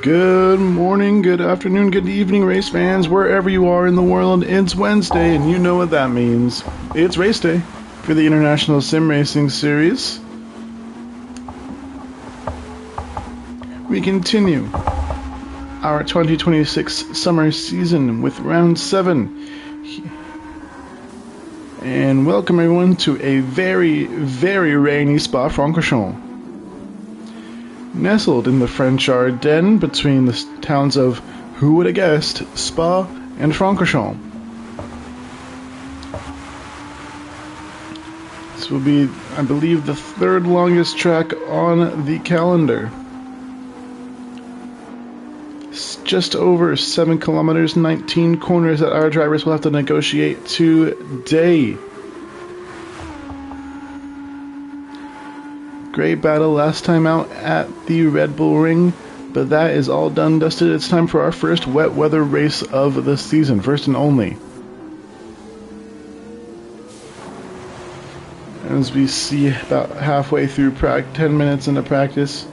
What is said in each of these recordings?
Good morning, good afternoon, good evening, race fans, wherever you are in the world. It's Wednesday, and you know what that means. It's race day for the International Sim Racing Series. We continue our 2026 summer season with round 7. And welcome everyone to a very, very rainy Spa-Francorchamps. Nestled in the French Ardennes between the towns of, who would have guessed, Spa and Francorchamps. This will be, I believe, the third longest track on the calendar. It's just over 7 kilometers, 19 corners that our drivers will have to negotiate today. Great battle last time out at the Red Bull Ring, but that is all done dusted. It's time for our first wet weather race of the season, first and only. As we see about halfway through 10 minutes into practice,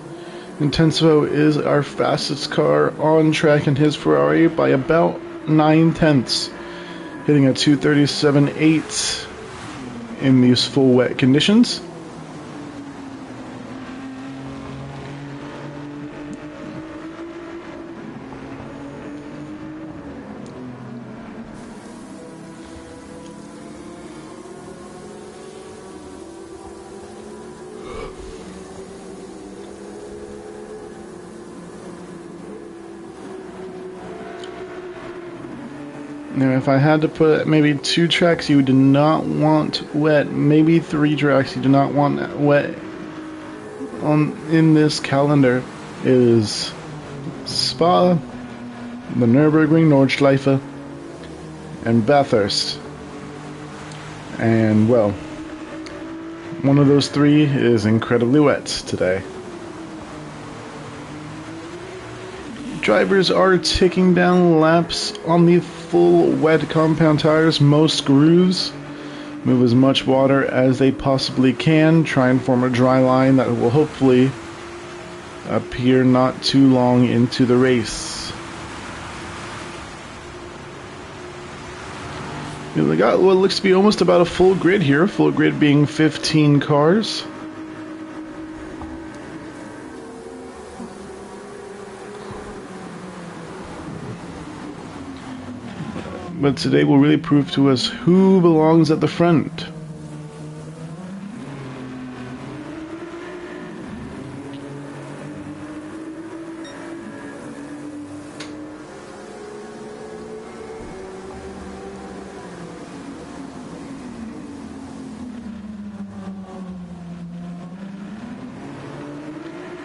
Intenso is our fastest car on track in his Ferrari by about 9/10, hitting a 2:37.8 in these full wet conditions. Now, if I had to put maybe 2 tracks you do not want wet, maybe 3 tracks you do not want wet in this calendar, is Spa, the Nürburgring Nordschleife, and Bathurst. And, well, one of those 3 is incredibly wet today. Drivers are taking down laps on the full wet compound tires. Most grooves move as much water as they possibly can, try and form a dry line that will hopefully appear not too long into the race. We got what looks to be almost about a full grid here, full grid being 15 cars. But today will really prove to us who belongs at the front.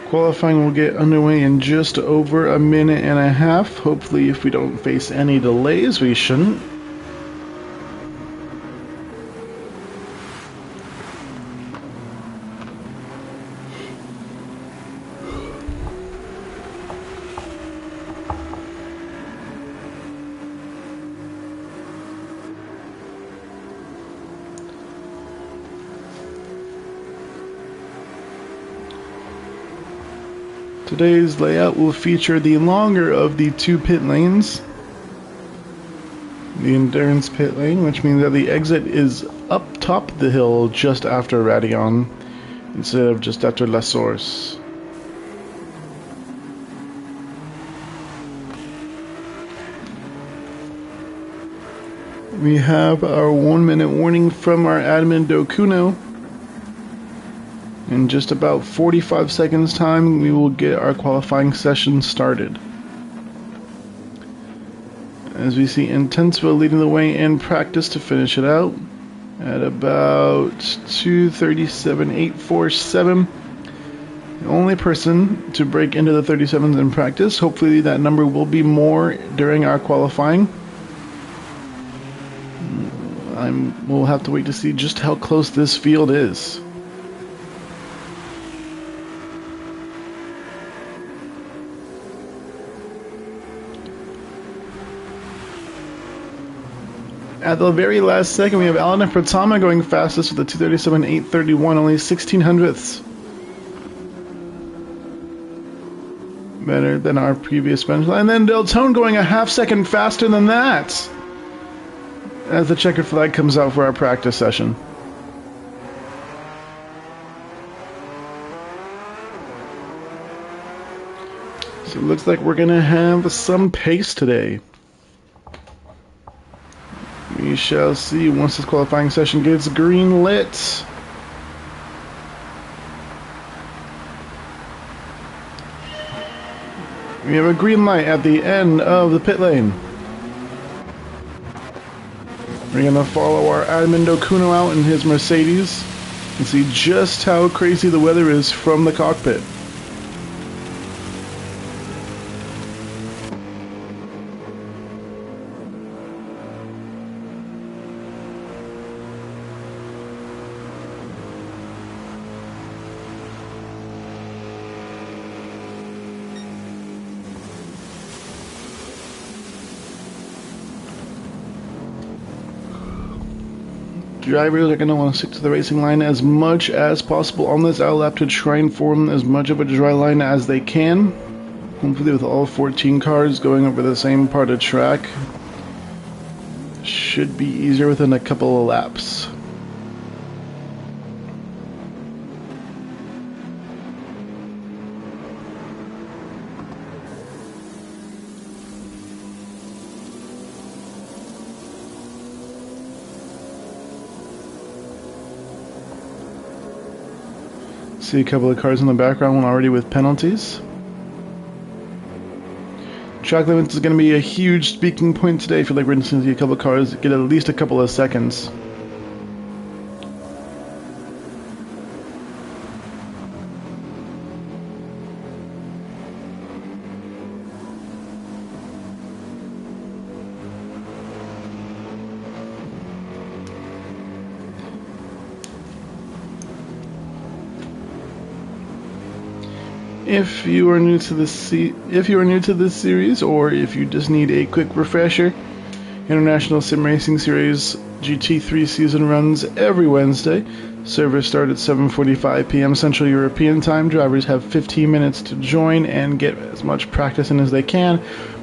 Qualifying will get underway in just over a minute and a half. Hopefully, if we don't face any delays, we shouldn't. Today's layout will feature the longer of the 2 pit lanes, the endurance pit lane, which means that the exit is up top the hill just after Radion instead of just after La Source. We have our 1-minute warning from our admin Dokuno. In just about 45 seconds time, we will get our qualifying session started. As we see Intenso leading the way in practice to finish it out at about 2:37.847. The only person to break into the 37s in practice. Hopefully that number will be more during our qualifying. We'll have to wait to see just how close this field is. At the very last second, we have Alana Pratama going fastest with a 2:37.831, only 16 hundredths Better than our previous benchmark. And then Deltone going a half second faster than that as the checkered flag comes out for our practice session. So it looks like we're going to have some pace today. We shall see once this qualifying session gets green lit. We have a green light at the end of the pit lane. We're going to follow our Edmundo Cuno out in his Mercedes and see just how crazy the weather is from the cockpit. Drivers are going to want to stick to the racing line as much as possible on this out lap to try and form as much of a dry line as they can. Hopefully with all 14 cars going over the same part of track, should be easier within a couple of laps. See a couple of cars in the background already with penalties. Track limits is going to be a huge speaking point today. I feel like we're going to see a couple of cars get at least a couple of seconds. If you are new to this series, or if you just need a quick refresher, International Sim Racing Series GT3 season runs every Wednesday. Servers start at 7:45 p.m. Central European Time. Drivers have 15 minutes to join and get as much practice in as they can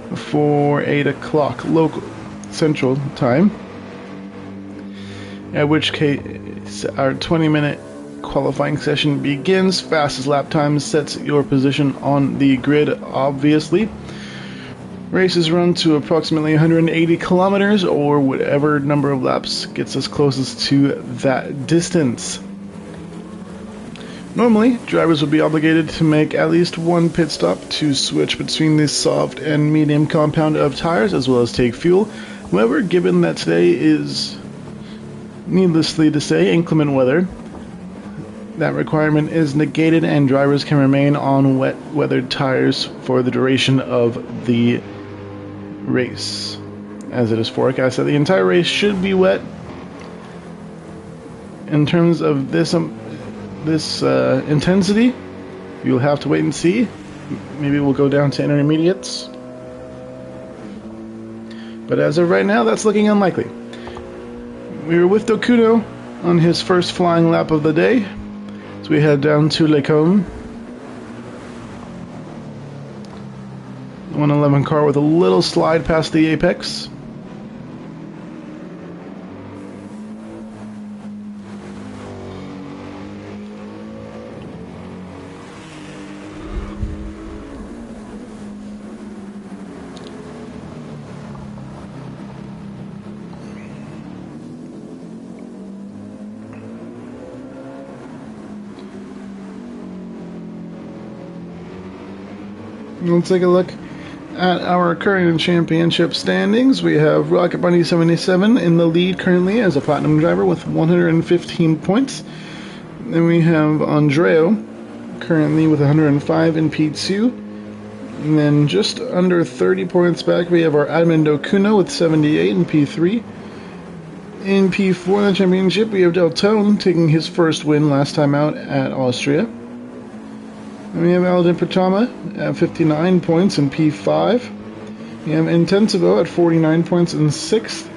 before 8 o'clock local Central Time. At which case, our 20-minute qualifying session begins. Fastest lap time sets your position on the grid, obviously. Races run to approximately 180 kilometers, or whatever number of laps gets us closest to that distance. Normally, drivers will be obligated to make at least one pit stop to switch between the soft and medium compound of tires, as well as take fuel. However, given that today is, needlessly to say, inclement weather, that requirement is negated and drivers can remain on wet weathered tires for the duration of the race, as it is forecast that the entire race should be wet. In terms of this intensity, you'll have to wait and see. Maybe we'll go down to intermediates, but as of right now, that's looking unlikely. We were with Dokuno on his first flying lap of the day. We head down to Lecombe. 111 car with a little slide past the apex. We'll take a look at our current championship standings. We have Rocket Bunny 77 in the lead currently as a platinum driver with 115 points. Then we have Andreo currently with 105 in P2. And then just under 30 points back, we have our Edmundo Cuno with 78 in P3. In P4 in the championship, we have Deltone taking his first win last time out at Austria. And we have Alden Patama at 59 points in P5. We have Intensivo at 49 points in 6th.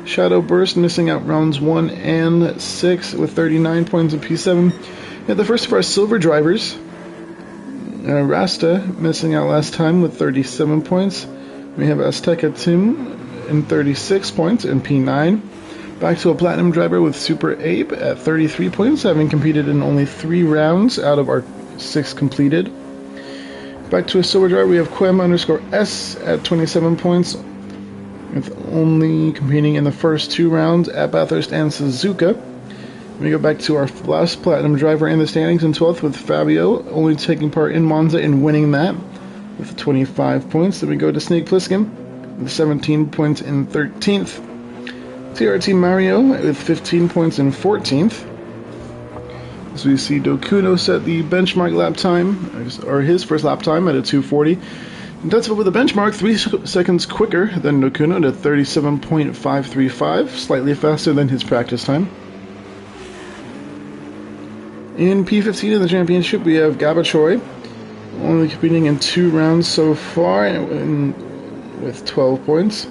Shadow Burst missing out rounds 1 and 6 with 39 points in P7. We have the first of our silver drivers Rasta missing out last time with 37 points. We have Azteca Tim in 36 points in P9. Back to a Platinum driver with Super Ape at 33 points, having competed in only 3 rounds out of our 6 completed. Back to a Silver driver, we have Quem_S at 27 points, with only competing in the first 2 rounds at Bathurst and Suzuka. We go back to our last Platinum driver in the standings in 12th with Fabio, only taking part in Monza and winning that with 25 points. Then we go to Snake Plissken with 17 points in 13th. TRT Mario with 15 points in 14th. As we see Dokuno set the benchmark lap time, or his first lap time at a 2:40. Intensive with a benchmark 3 seconds quicker than Dokuno at 37.535, slightly faster than his practice time. In P15 of the championship, we have Gabachoy, only competing in 2 rounds so far, with 12 points.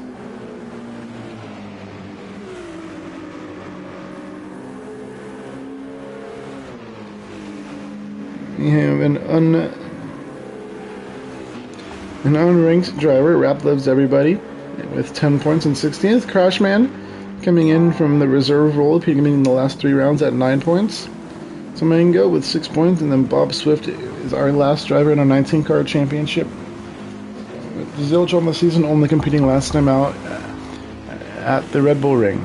We have an unranked driver, Rap Lives Everybody, with 10 points in 16th. Crashman coming in from the reserve role, competing in the last 3 rounds at 9 points. Mango with 6 points, and then Bob Swift is our last driver in our 19-car championship. Zilch on the season, only competing last time out at the Red Bull Ring.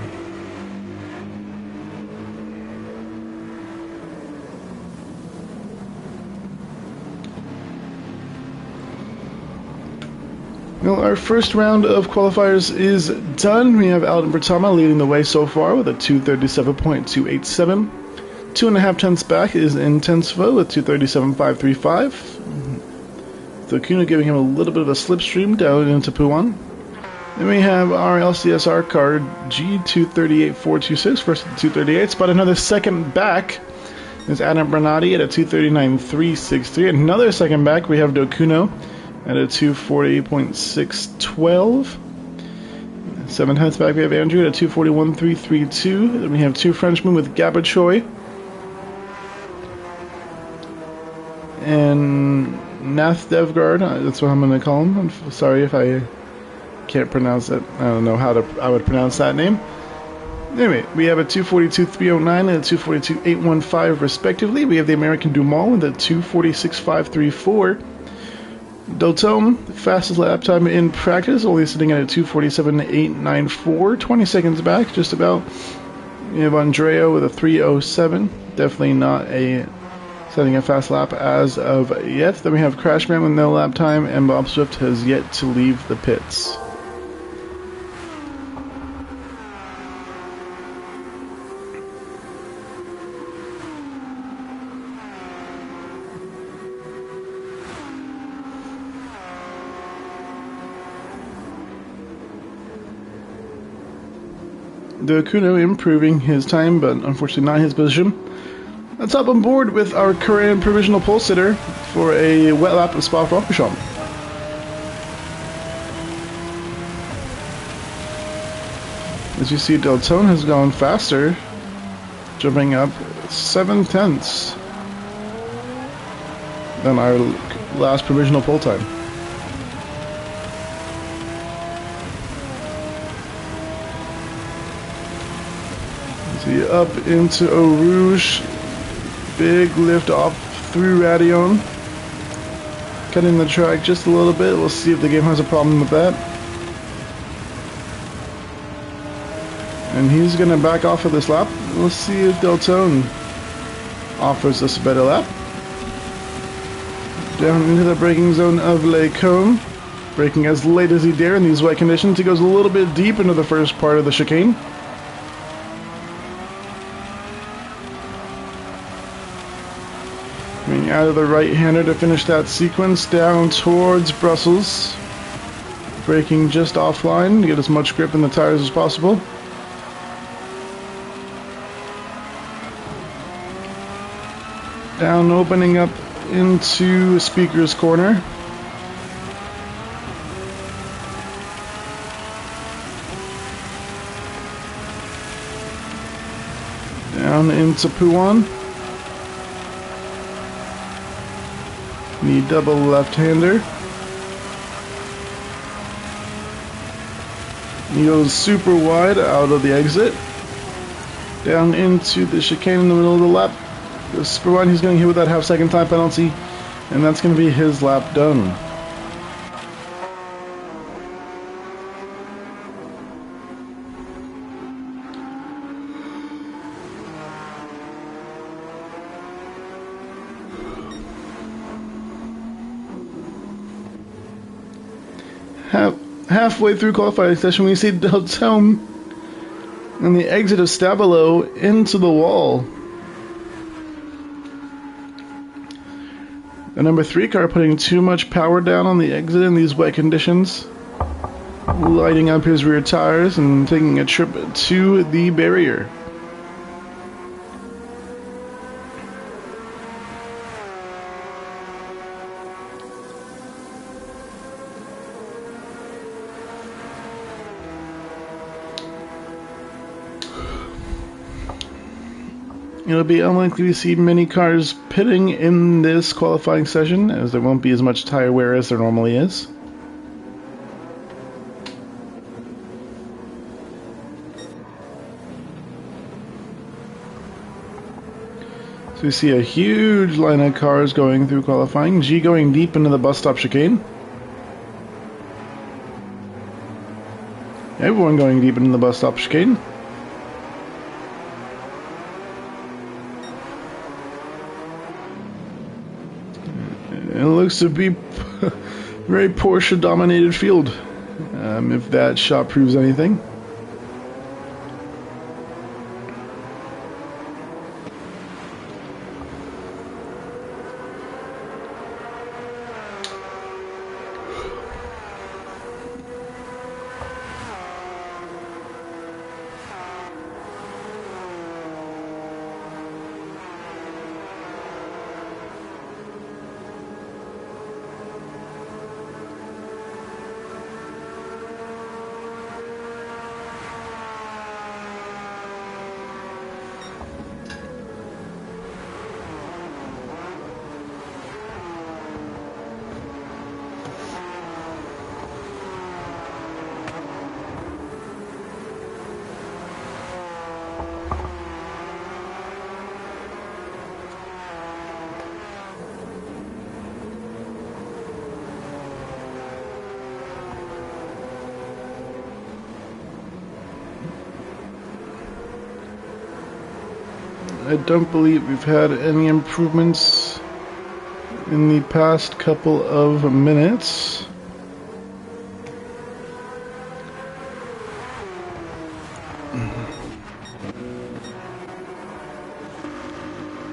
Well, our first round of qualifiers is done. We have Alden Bertama leading the way so far with a 237.287. 2.5 tenths back is Intensivo with 237.535. So Kuno giving him a little bit of a slipstream down into P1. Then we have our LCSR car G238426 versus the 238s, but another second back is Adam Bernardi at a 239.363. Another second back we have Dokuno at a 240.612. 7 tenths back we have Andrew at a 241.332. Then we have 2 Frenchmen with Gabachoy and Nath Devgard, that's what I'm going to call him. I'm sorry if I can't pronounce it. I don't know how I would pronounce that name. Anyway, we have a 242.309 and a 242.815 respectively. We have the American Dumal with a 246.534. Dotome, fastest lap time in practice, only sitting at a 247.894, 20 seconds back, just about. We have Andrea with a 307, definitely not setting a fast lap as of yet. Then we have Crashman with no lap time, and Bob Swift has yet to leave the pits. Kuno improving his time, but unfortunately not his position. Let's hop on board with our current provisional pole sitter for a wet lap of Spa-Francorchamps. As you see, Deltone has gone faster, jumping up 7 tenths than our last provisional pole time. See, up into Eau Rouge, big lift off through Radion, cutting the track just a little bit. We'll see if the game has a problem with that. And he's going to back off of this lap. We'll see if Deltone offers us a better lap. Down into the braking zone of Les Cônes, braking as late as he dare in these wet conditions. He goes a little bit deep into the first part of the chicane. Coming out of the right-hander to finish that sequence down towards Brussels. Braking just offline to get as much grip in the tires as possible. Down, opening up into Speaker's Corner. Down into Pouan. the double left-hander. He goes super wide out of the exit, down into the chicane in the middle of the lap. Goes super wide. He's going to hit with that half-second time penalty, and that's going to be his lap done. Halfway through qualifying session, we see Deltome and the exit of Stabilo into the wall. The number 3 car putting too much power down on the exit in these wet conditions, lighting up his rear tires and taking a trip to the barrier. It'll be unlikely to see many cars pitting in this qualifying session, as there won't be as much tire wear as there normally is. So we see a huge line of cars going through qualifying. G going deep into the bus stop chicane. Everyone going deep into the bus stop chicane. It looks to be a very Porsche-dominated field, if that shot proves anything. I don't believe we've had any improvements in the past couple of minutes.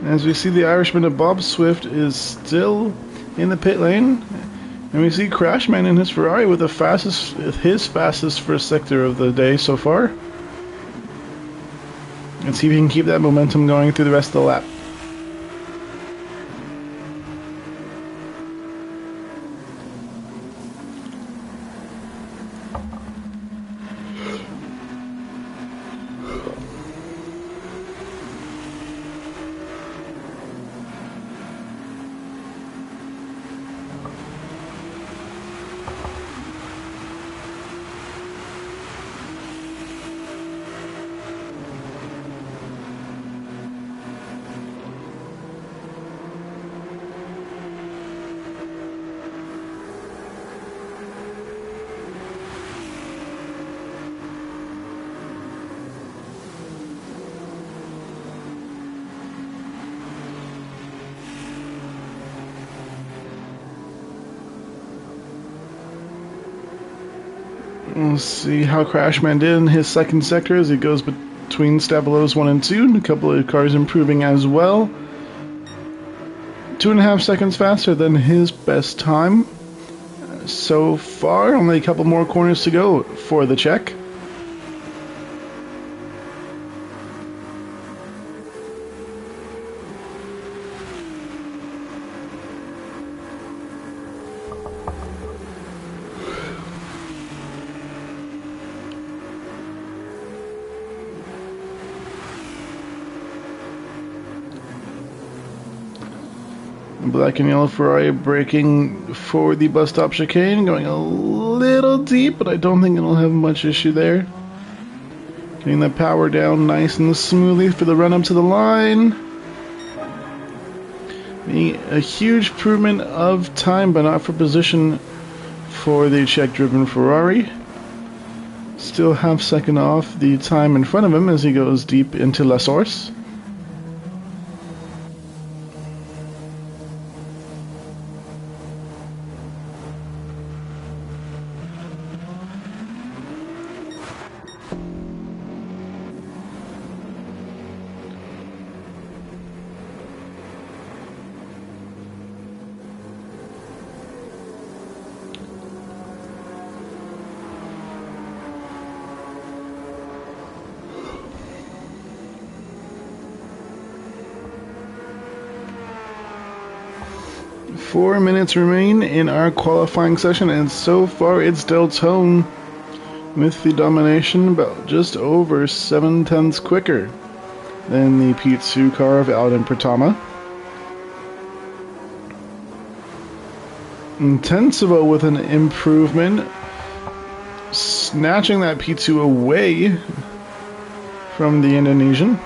As we see, the Irishman of Bob Swift is still in the pit lane, and we see Crashman in his Ferrari with his fastest first sector of the day so far. Let's see if he can keep that momentum going through the rest of the lap. We'll see how Crashman did in his second sector as he goes between Stabilo's 1 and 2. And a couple of cars improving as well. 2.5 seconds faster than his best time so far. Only a couple more corners to go for the check. Black and yellow Ferrari braking for the bus stop chicane, going a little deep, but I don't think it'll have much issue there. Getting the power down nice and smoothly for the run up to the line. A huge improvement of time, but not for position for the Czech-driven Ferrari. Still half second off the time in front of him as he goes deep into La Source. Four minutes remain in our qualifying session, and so far it's Deltone with the domination, about just over 7/10 quicker than the P2 car of Alden Pratama. Intensivo with an improvement, snatching that P2 away from the Indonesian.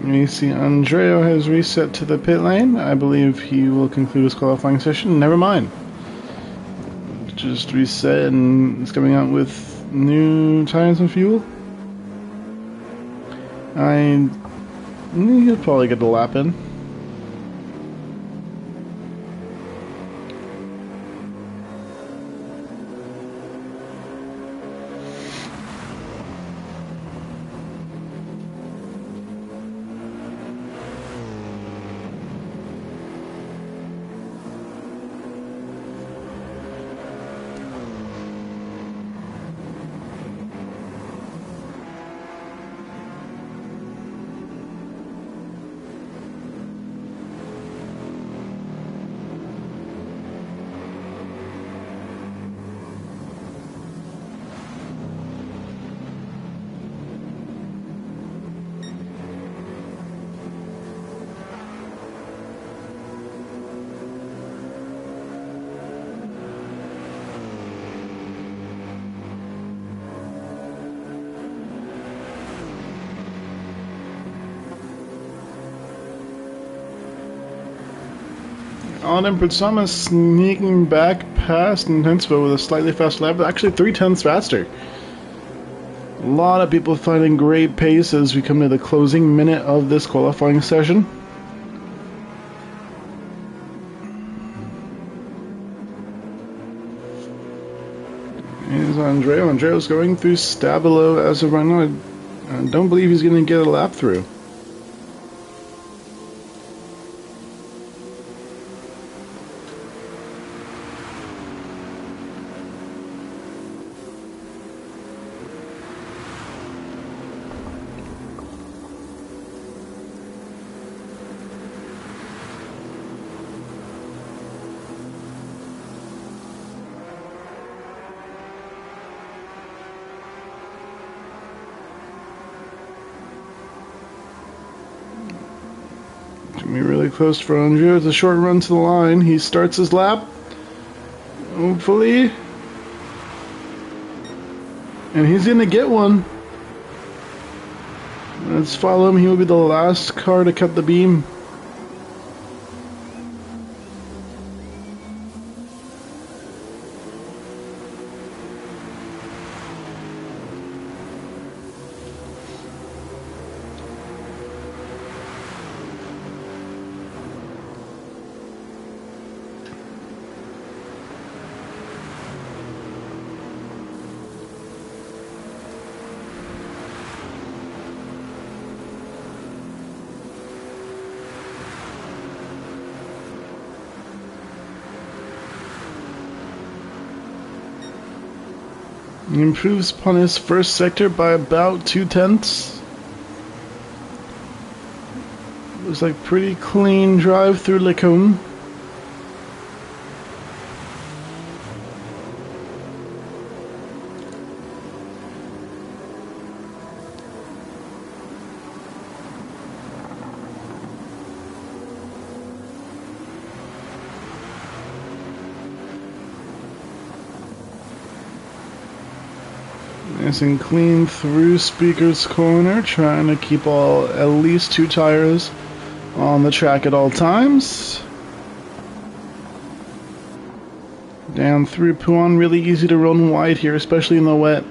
We see Andreo has reset to the pit lane. I believe he will conclude his qualifying session. Never mind. Just reset and it's coming out with new tires and fuel. He'll probably get the lap in. Alden Pratama sneaking back past Intensivo with a slightly faster lap, actually 3/10 faster. A lot of people finding great pace as we come to the closing minute of this qualifying session. Here's Andreo. Andreo's going through Stabilo as of right now. I don't believe he's going to get a lap through. Gonna be really close for Andrea. It's a short run to the line. He starts his lap. Hopefully. And he's gonna get one. Let's follow him. He will be the last car to cut the beam. He improves upon his first sector by about 0.2. Looks like pretty clean drive through Lecombe. Nice and clean through Speaker's Corner, trying to keep at least 2 tires on the track at all times. Down through Puan, really easy to run wide here, especially in the wet.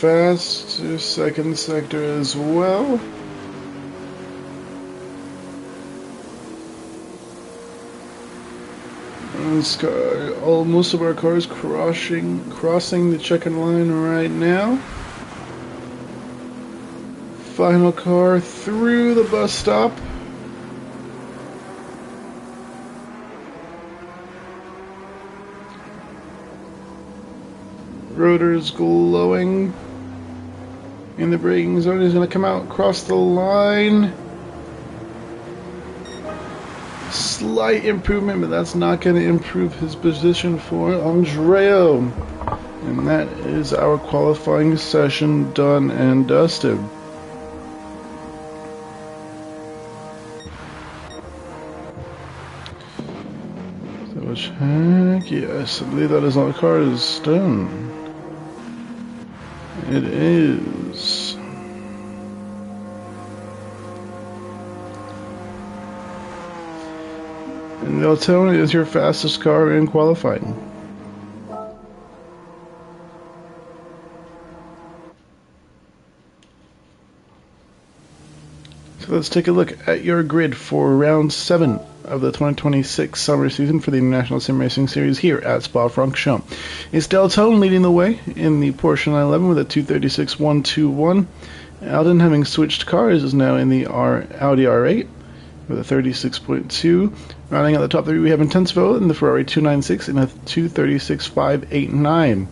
Fast to second sector as well. Most of our cars crossing the checkered line right now. Final car through the bus stop. Rotors glowing. In the braking zone, he's going to come out, cross the line. Slight improvement, but that's not going to improve his position for Andrea. And that is our qualifying session done and dusted. So check. Yes, I believe that is all the car is done. It is. And they'll tell me is your fastest car in qualifying. So let's take a look at your grid for round 7 of the 2026 summer season for the International Sim Racing Series here at Spa-Francorchamps. It's Deltone leading the way in the Porsche 911 with a 236.121. Alden, having switched cars, is now in the Audi R8 with a 36.2. Rounding out the top 3, we have Intensvo in the Ferrari 296 and a 236.589.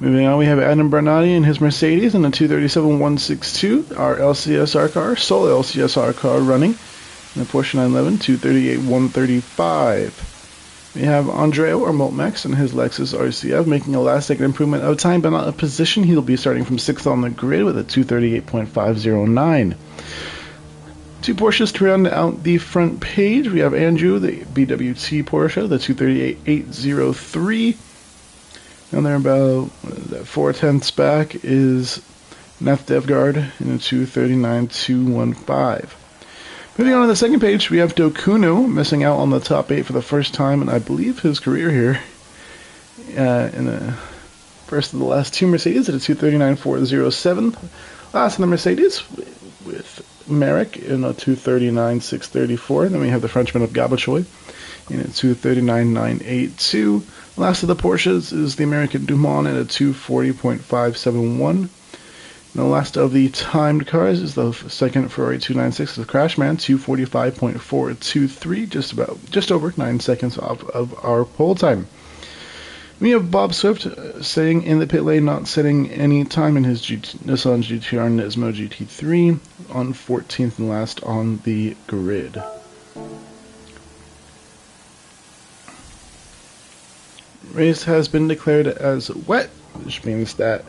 Moving on, we have Adam Bernardi in his Mercedes and a 237.162. Our LCSR car, sole LCSR car running in the Porsche 911, 238.135. We have Andrea or Multmax in his Lexus RCF making a last second improvement of time but not of position. He'll be starting from 6th on the grid with a 238.509. 2 Porsches to round out the front page. We have Andrew, the BWT Porsche, the 238.803. And they're about 4/10ths back is Nef Devgard in a 239.215. Moving on to the second page, we have Dokuno missing out on the top 8 for the first time in, I believe, his career here. In the first of the last 2 Mercedes at a 239.407. Last in the Mercedes with Merrick in a 239.634. Then we have the Frenchman of Gabachoy in a 239.982. Last of the Porsches is the American Dumont at a 240.571. The last of the timed cars is the second Ferrari 296 of Crashman, 245.423, just over 9 seconds off of our pole time. We have Bob Swift staying in the pit lane, not setting any time in his Nissan GTR Nismo GT3 on 14th and last on the grid. Race has been declared as wet, which means that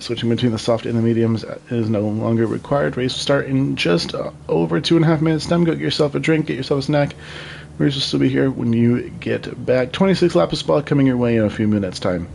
switching between the soft and the mediums is no longer required. Race will start in just over 2.5 minutes time. Go get yourself a drink, get yourself a snack. Race will still be here when you get back. 26 laps of Spa coming your way in a few minutes time.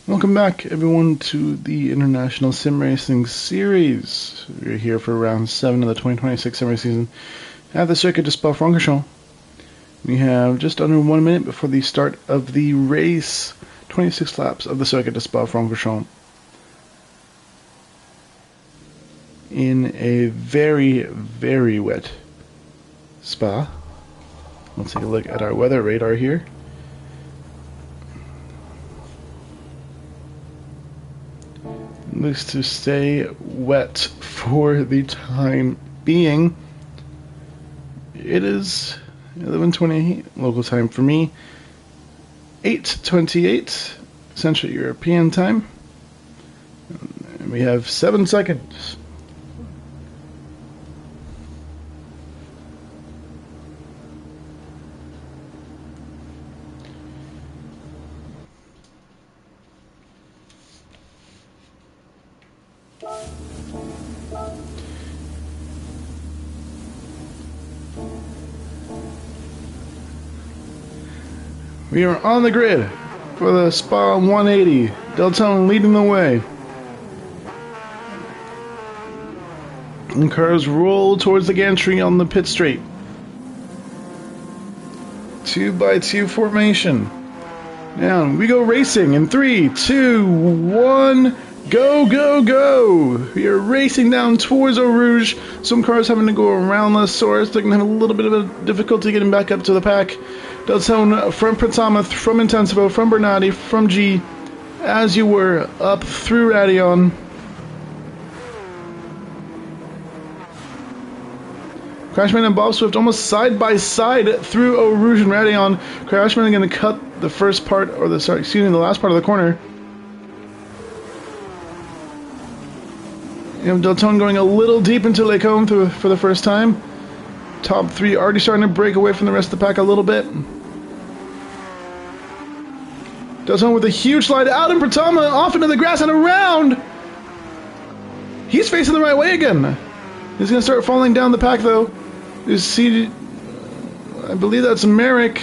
Welcome back, everyone, to the International Sim Racing Series. We're here for round 7 of the 2026 Sim Racing season at the circuit de Spa-Francorchamps. We have just under 1 minute before the start of the race. 26 laps of the circuit de Spa-Francorchamps. In a very, very wet Spa. Let's take a look at our weather radar here. Looks to stay wet for the time being. It is 11:28 local time for me, 8:28 Central European time, and we have 7 seconds. We are on the grid for the Spa 180. Deltone leading the way. And cars roll towards the gantry on the pit straight. 2x2 formation. Now we go racing in 3, 2, 1. Go, go, go! We are racing down towards Eau Rouge. Some cars having to go around the source. They're going to have a little bit of a difficulty getting back up to the pack. Deltone from Pratama, from Intensivo, from Bernardi, from G, as you were, up through Radion. Crashman and Bob Swift almost side by side through Eau Rouge and Radion. Crashman is going to cut the first part, or the the last part of the corner. You have Deltone going a little deep into Les Combes for the first time. Top 3 already starting to break away from the rest of the pack a little bit. Deltone with a huge slide out in Pratama, off into the grass and around. He's facing the right way again. He's going to start falling down the pack though. You see, I believe that's Merrick.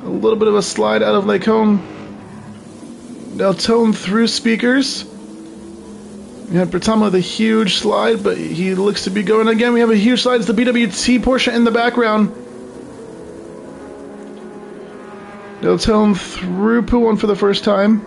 A little bit of a slide out of Les Combes. Deltone through speakers. We had Bertama with a huge slide, but he looks to be going again. We have a huge slide. It's the BWT Porsche in the background. They'll tell him through P1 for the first time.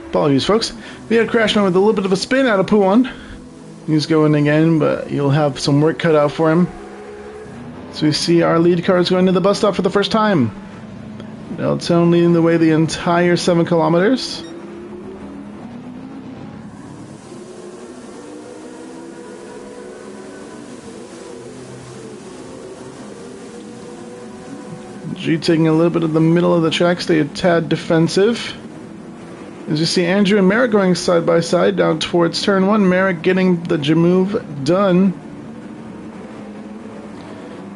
Apologies, folks. We had Crashman with a little bit of a spin out of P1. He's going again, but he'll have some work cut out for him. So we see our lead cars going to the bus stop for the first time. Deltone leading the way the entire 7 kilometers. G taking a little bit of the middle of the track, stay a tad defensive. As you see Andrew and Merrick going side by side down towards turn 1. Merrick getting the move done.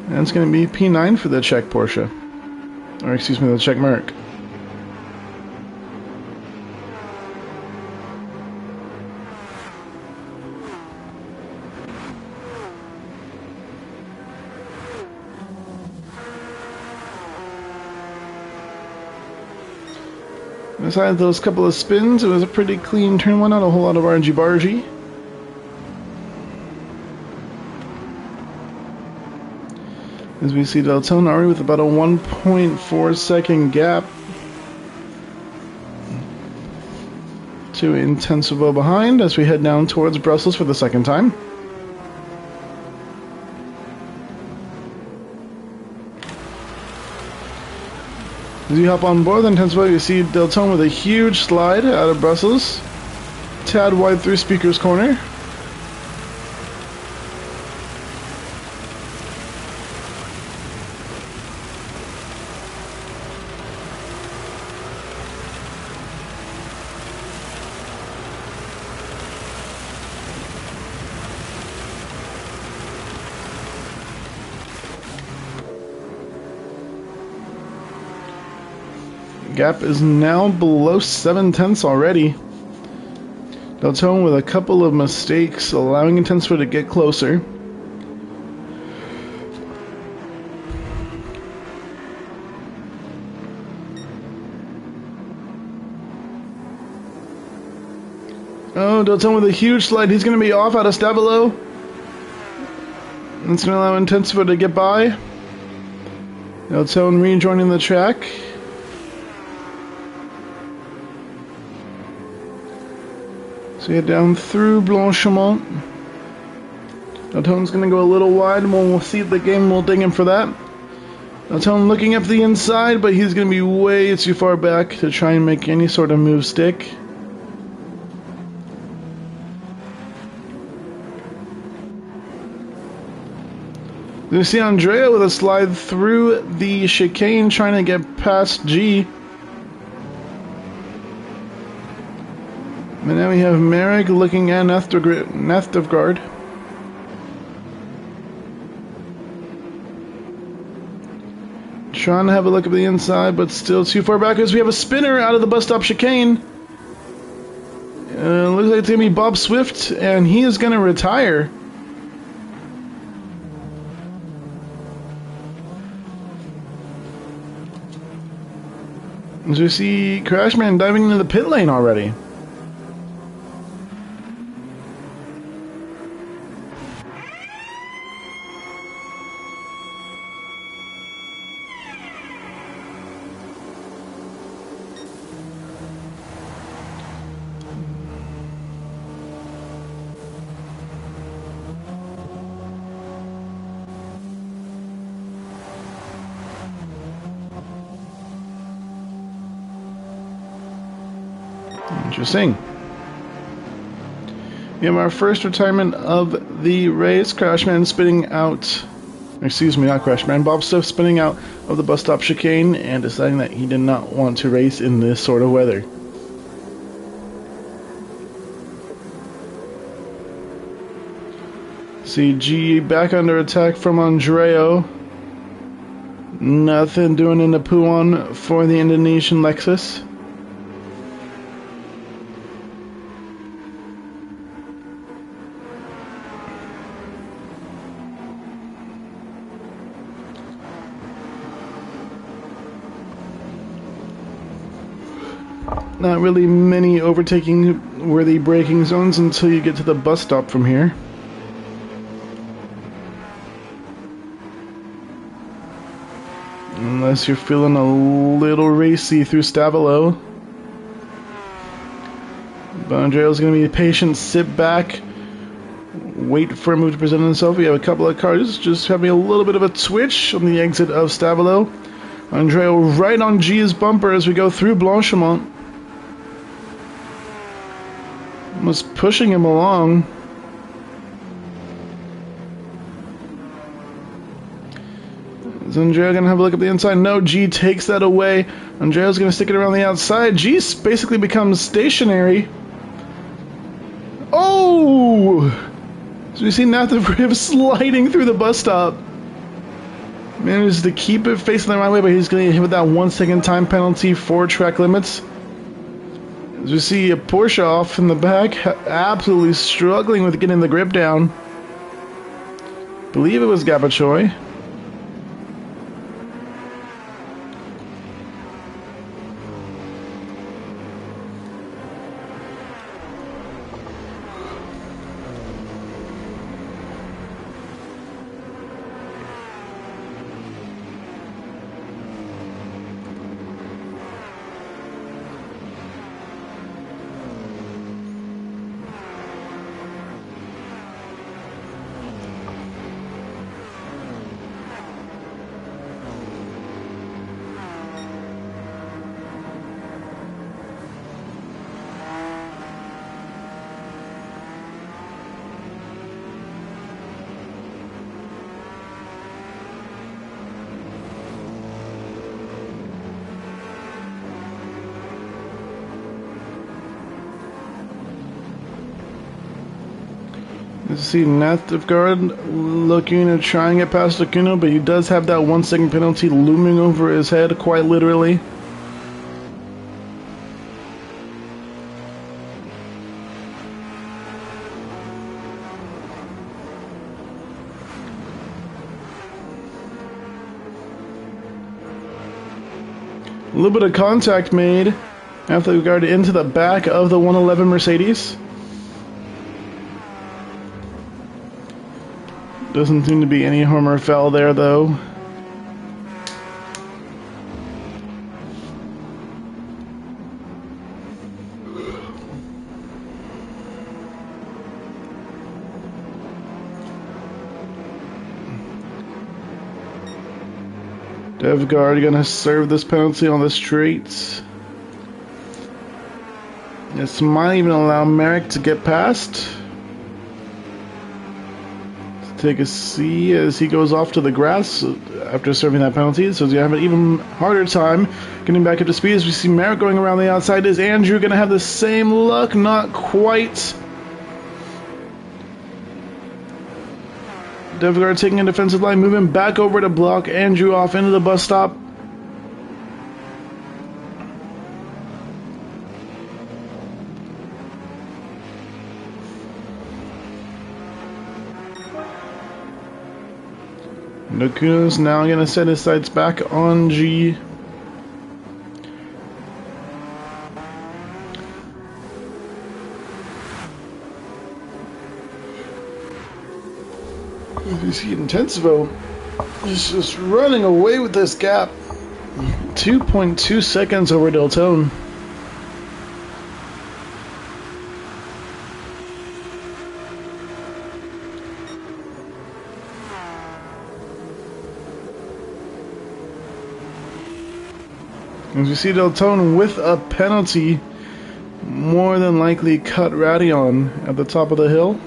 And it's going to be P9 for the Czech Porsche. Or excuse me, the Czech Merrick. Besides those couple of spins, it was a pretty clean turn 1, not a whole lot of argy-bargy. As we see Deltone already with about a 1.4 second gap to Intensivo behind as we head down towards Brussels for the second time. As you hop on board the Intensivo, you see Deltone with a huge slide out of Brussels. Tad wide through Speaker's Corner. Gap is now below 7/10 already. Deltone with a couple of mistakes, allowing Intensivo to get closer. Oh, Deltone with a huge slide. He's going to be off out of Stabilo. It's going to allow Intensivo to get by. Deltone rejoining the track. So you head down through Blanchemont. Deltone's going to go a little wide, and we'll see if the game will ding him for that. Deltone looking up the inside, but he's going to be way too far back to try and make any sort of move stick. You see Andrea with a slide through the chicane trying to get past G. And now we have Merrick looking at Neftovgard. Trying to have a look at the inside, but still too far back as we have a spinner out of the bus stop chicane. Looks like it's going to be Bob Swift, and he is going to retire. As we see Crashman diving into the pit lane already. Interesting. We have our first retirement of the race. Crashman spinning out. Excuse me, not Crashman. Bob Stuff spinning out of the bus stop chicane and deciding that he did not want to race in this sort of weather. CG back under attack from Andreo. Nothing doing in the Puan for the Indonesian Lexus. Not really many overtaking worthy braking zones until you get to the bus stop from here. Unless you're feeling a little racy through Stavilo. But Andreo's going to be patient, sit back, wait for a move to present himself. We have a couple of cars just having a little bit of a twitch on the exit of Stavilo. Andreo right on G's bumper as we go through Blanchimont. Almost pushing him along. Is Andrea going to have a look at the inside? No, G takes that away. Andrea's going to stick it around the outside. G basically becomes stationary. Oh! So we see Nathav sliding through the bus stop. Manages to keep it facing the right way, but he's going to get hit with that 1 second time penalty for track limits. As we see a Porsche off in the back, absolutely struggling with getting the grip down. Believe it was Gabachoy. You see Nathgard looking to try and get past Aquino, but he does have that 1 second penalty looming over his head, quite literally. A little bit of contact made after we got into the back of the 111 Mercedes. Doesn't seem to be any harm or foul there, though. DevGuard gonna serve this penalty on the straights. This might even allow Merrick to get past. Take a C as he goes off to the grass after serving that penalty, so he's going to have an even harder time getting back up to speed. As we see Merrick going around the outside, is Andrew going to have the same luck? Not quite. DevGuard taking a defensive line, moving back over to block Andrew off into the bus stop. Nakuna's now going to set his sights back on G. You see Intensivo is just running away with this gap. 2.2 seconds over Deltone. As you see Deltone with a penalty more than likely cut Radion at the top of the hill.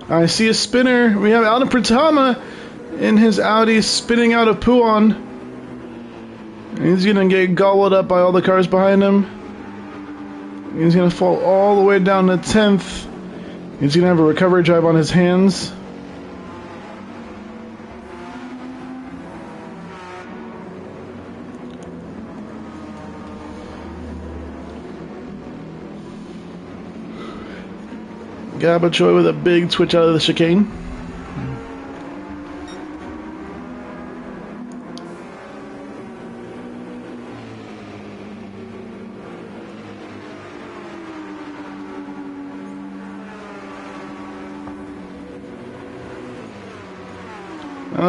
I see a spinner. We have Alden Pratama in his Audi spinning out of Puan. He's gonna get gobbled up by all the cars behind him. He's gonna fall all the way down to 10th. He's gonna have a recovery drive on his hands. Gabachoy with a big twitch out of the chicane.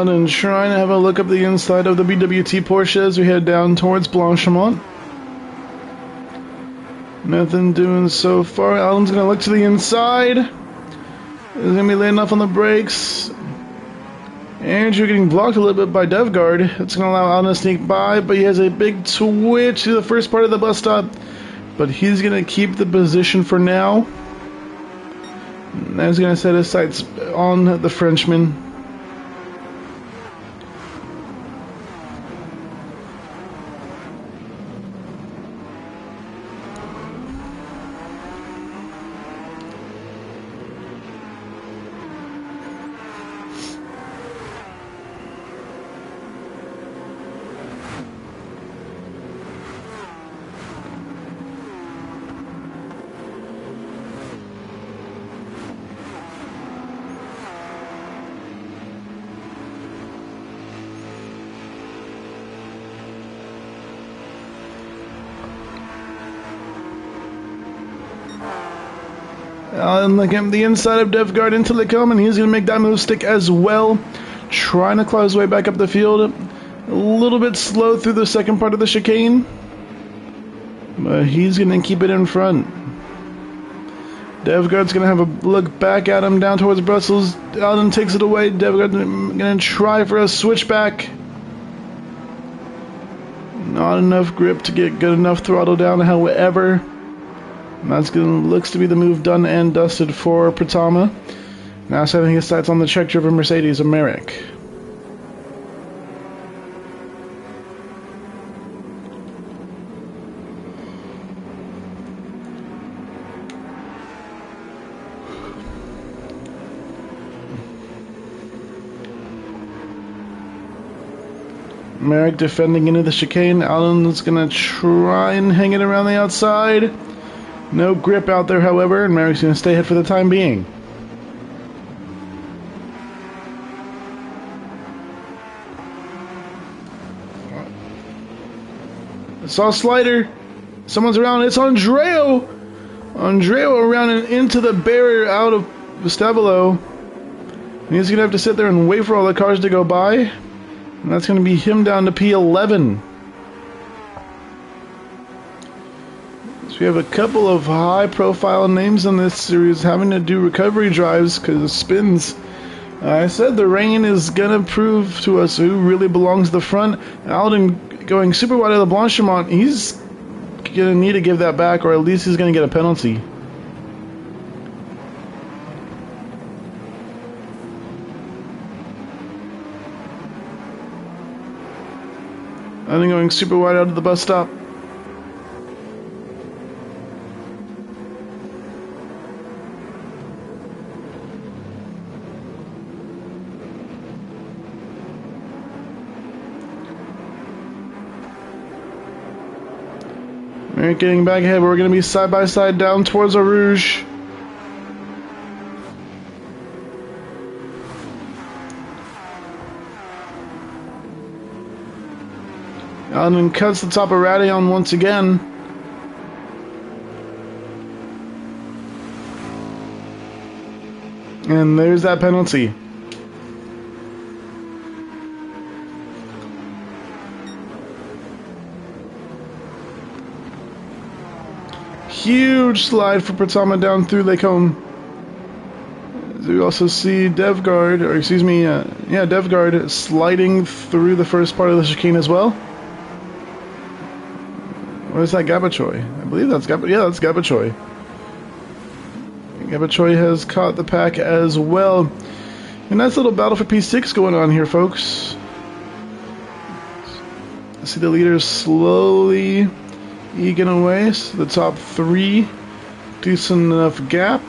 And trying to have a look up the inside of the BWT Porsche as we head down towards Blanchimont. Nothing doing so far. Alden's going to look to the inside. He's going to be laying off on the brakes. Andrew getting blocked a little bit by DevGuard. It's going to allow Alden to sneak by, but he has a big twitch to the first part of the bus stop. But he's going to keep the position for now. Now he's going to set his sights on the Frenchman. And look at the inside of DevGuard into Lecom, and he's going to make that move stick as well. Trying to claw his way back up the field. A little bit slow through the second part of the chicane. But he's going to keep it in front. DevGuard's going to have a look back at him down towards Brussels. Alden takes it away. DevGuard's going to try for a switchback. Not enough grip to get good enough throttle down, however. That's going to looks to be the move done and dusted for Pratama. Now setting his sights on the Czech-driven Mercedes of Merrick. Merrick defending into the chicane. Alden's going to try and hang it around the outside. No grip out there, however, and Merrick's going to stay ahead for the time being. I saw a slider. Someone's around. It's Andreo. Andreo around and into the barrier out of Stabilo. He's going to have to sit there and wait for all the cars to go by. And that's going to be him down to P11. So we have a couple of high-profile names in this series having to do recovery drives because of spins. I said the rain is going to prove to us who really belongs to the front. Alden going super wide out of the Blanchimont. He's going to need to give that back, or at least he's going to get a penalty. Alden going super wide out of the bus stop. Merrick getting back ahead. We're going to be side by side down towards Eau Rouge. Out and cuts the top of Radion once again. And there's that penalty. Huge slide for Pratama down through Lacombe. We also see DevGuard, or excuse me, DevGuard sliding through the first part of the chicane as well. Or is that Gabachoy? I believe that's that's Gabachoy. Gabachoy has caught the pack as well. A nice little battle for P6 going on here, folks. I see the leaders slowly eking away, so the top three, decent enough gap.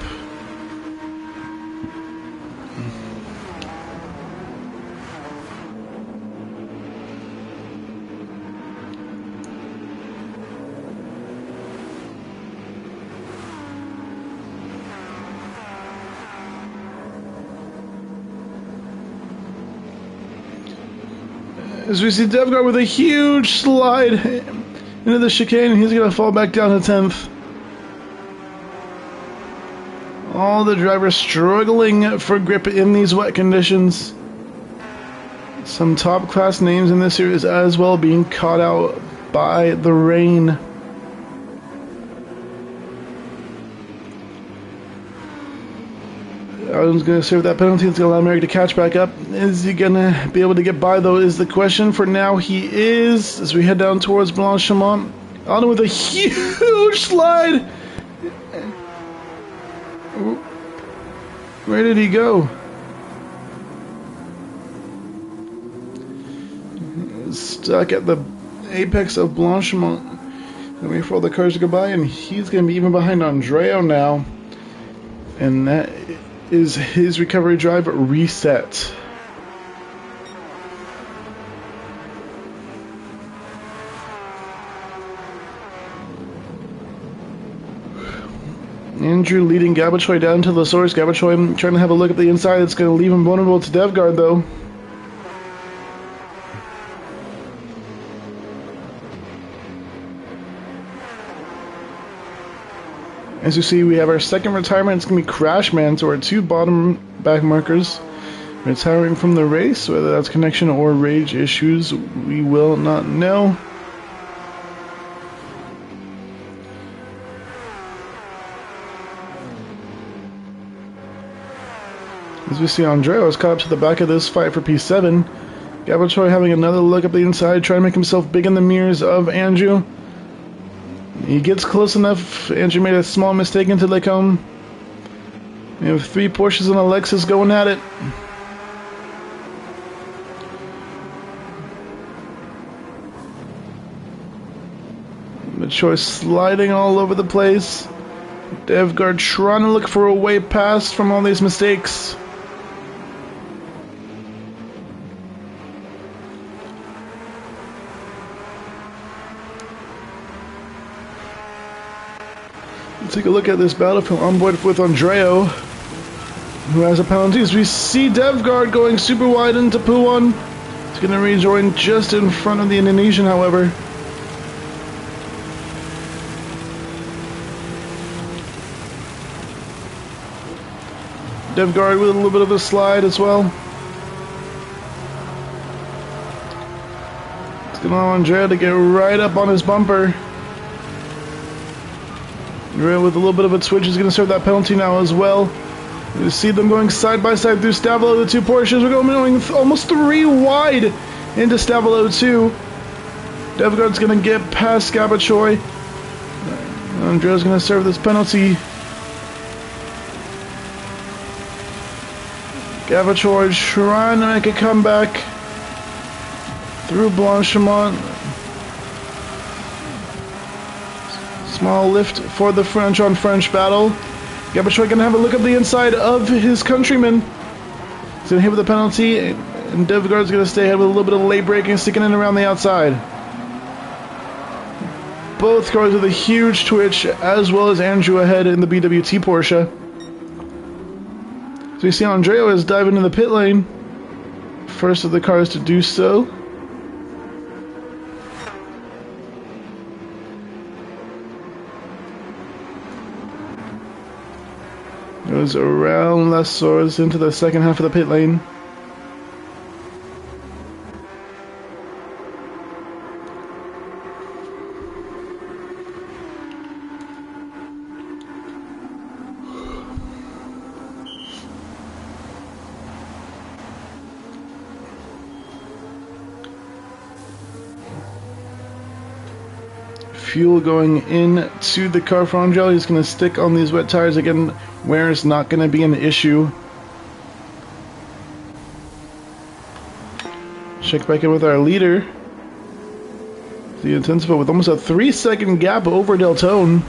As we see DevGuard with a huge slide into the chicane, he's going to fall back down to 10th. All the drivers struggling for grip in these wet conditions. Some top class names in this series as well being caught out by the rain. Adam's going to serve that penalty. It's going to allow Merrick to catch back up. Is he going to be able to get by, though, is the question. For now, he is, as we head down towards Blanchimont. Adam with a huge slide. Where did he go? Stuck at the apex of Blanchimont. And wait for all the cars to go by, and he's going to be even behind Andreo now. And that is his recovery drive reset. Andrew leading Gabachoy down to the source. Gabachoy trying to have a look at the inside. It's going to leave him vulnerable to DevGuard, though. As you see, we have our second retirement. It's going to be Crashman, so our two bottom back markers retiring from the race. Whether that's connection or rage issues, we will not know. As we see, Andreo is caught up to the back of this fight for P7. Gabachoy having another look up the inside, trying to make himself big in the mirrors of Andrew. He gets close enough. Andrew made a small mistake into Lacombe. We have three Porsches and a Lexus going at it. The choice sliding all over the place. DevGuard trying to look for a way past from all these mistakes. Take a look at this battlefield on board with Andreo, who has a penalty. As we see DevGuard going super wide into Puan. He's going to rejoin just in front of the Indonesian, however. DevGuard with a little bit of a slide as well. It's going to allow Andreo to get right up on his bumper. With a little bit of a twitch, is going to serve that penalty now as well. You see them going side by side through Stavolo, the two Porsches. We're going almost three wide into Stavolo 2. DevGuard's going to get past Gabachoy. Andrea's going to serve this penalty. Gabachoy trying to make a comeback through Blanchimont. Small lift for the French on French battle. Gabachoy gonna have a look at the inside of his countryman. He's gonna hit with a penalty, and DevGuard's gonna stay ahead with a little bit of late braking, sticking in around the outside. Both cars with a huge twitch, as well as Andrew ahead in the BWT Porsche. So you see Andreo is diving into the pit lane. First of the cars to do so. Goes around Lesource into the second half of the pit lane. Fuel going into the car from gel. He's going to stick on these wet tires again. Wear is not going to be an issue. Check back in with our leader. The Intensivo with almost a 3-second gap over Deltone.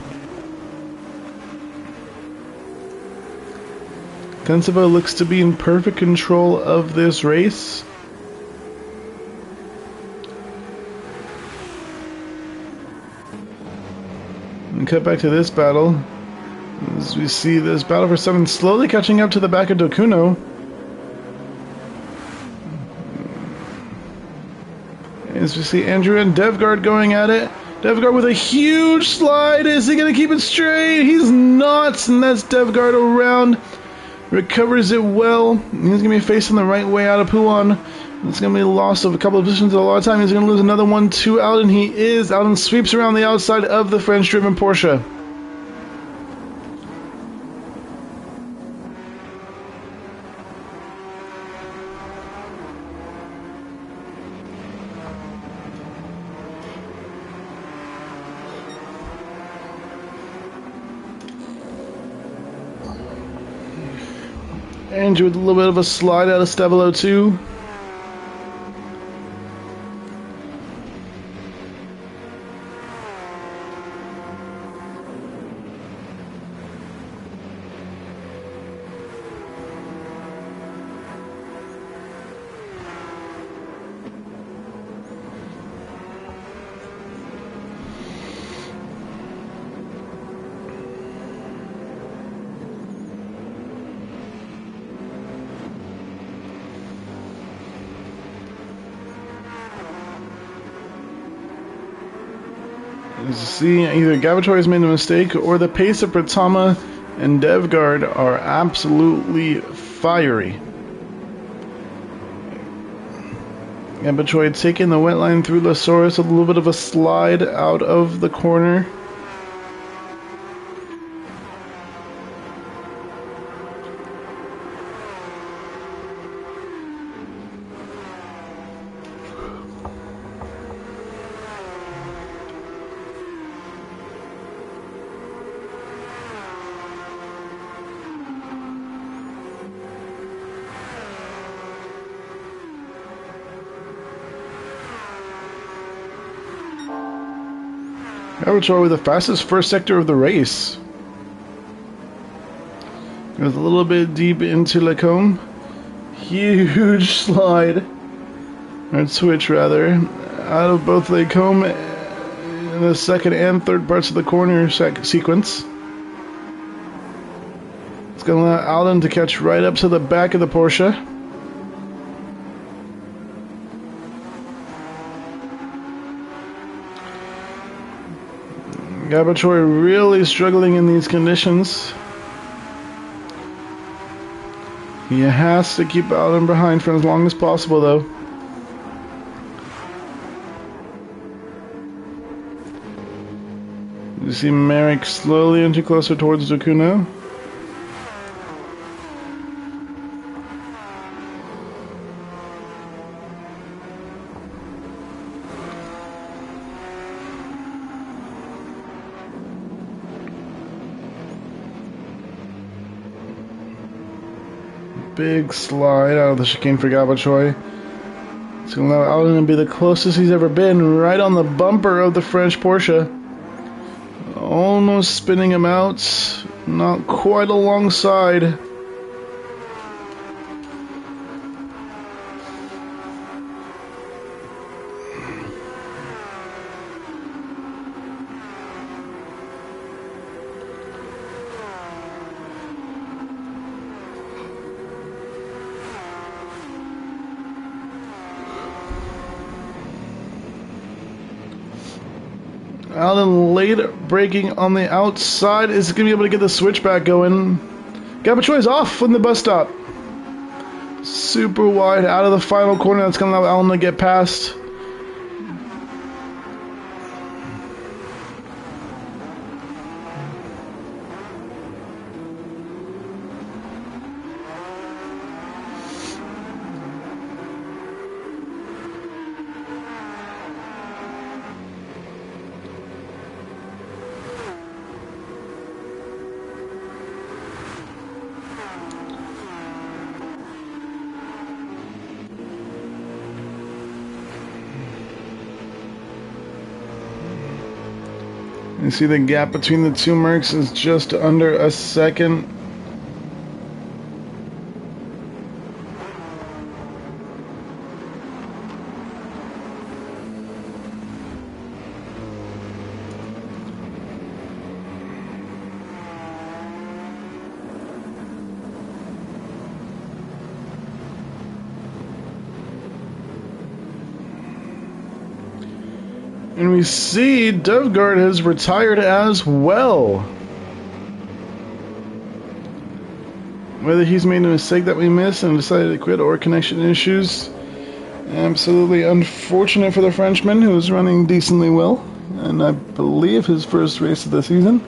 Intensivo looks to be in perfect control of this race. And cut back to this battle. As we see this battle for 7 slowly catching up to the back of Dokuno. As we see Andrew and Devgard going at it. Devgard with a huge slide. Is he going to keep it straight? He's not. And that's Devgard around. Recovers it well. He's going to be facing the right way out of Puan. It's going to be a loss of a couple of positions a lot of time. He's going to lose another one to Alden. He is. Alden sweeps around the outside of the French-driven Porsche. Andrew with a little bit of a slide out of Stabilo too. As you see, either Gavator has made a mistake or the pace of Pratama and Devgard are absolutely fiery. Gavator taking the wet line through Lesource, a little bit of a slide out of the corner. Gavator with the fastest first sector of the race. Goes a little bit deep into Lacombe. Huge slide. Or switch rather. Out of both Lacombe in the second and third parts of the corner sequence. It's going to allow Alden to catch right up to the back of the Porsche. Gavator really struggling in these conditions. He has to keep Alden behind for as long as possible though. You see Merrick slowly inching closer towards Dokuno. Big slide out of the chicane for Gavator. It's going to allow Alden to be the closest he's ever been, right on the bumper of the French Porsche. Almost spinning him out, not quite alongside. Alden late braking on the outside is going to be able to get the switchback going. Gabachoy's off from the bus stop. Super wide out of the final corner. That's going to allow Allen to get past. You see the gap between the two Mercs is just under a second. And we see DevGuard has retired as well. Whether he's made a mistake that we missed and decided to quit or connection issues. Absolutely unfortunate for the Frenchman, who is running decently well. And I believe his first race of the season.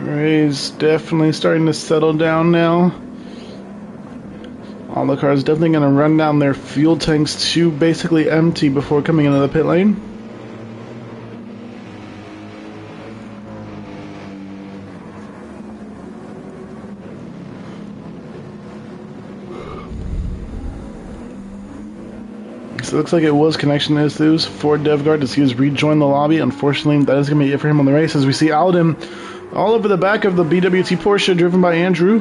Ray's definitely starting to settle down now. All the cars definitely going to run down their fuel tanks to basically empty before coming into the pit lane. So it looks like it was connection issues for DevGuard as he has rejoined the lobby. Unfortunately, that is going to be it for him on the race as we see Alden all over the back of the BWT Porsche driven by Andrew.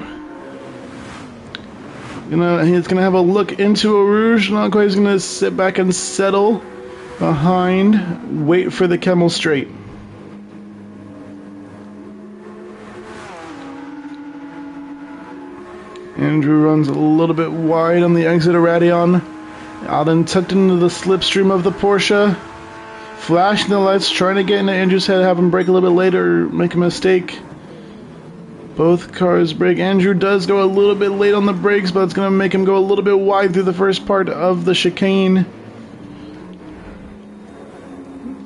He's going to have a look into a Rouge. Not quite. He's going to sit back and settle behind. Wait for the Camel Straight. Andrew runs a little bit wide on the exit of Radeon. Alden tucked into the slipstream of the Porsche. Flashing the lights, trying to get into Andrew's head, have him brake a little bit later, make a mistake. Both cars brake. Andrew does go a little bit late on the brakes, but it's going to make him go a little bit wide through the first part of the chicane.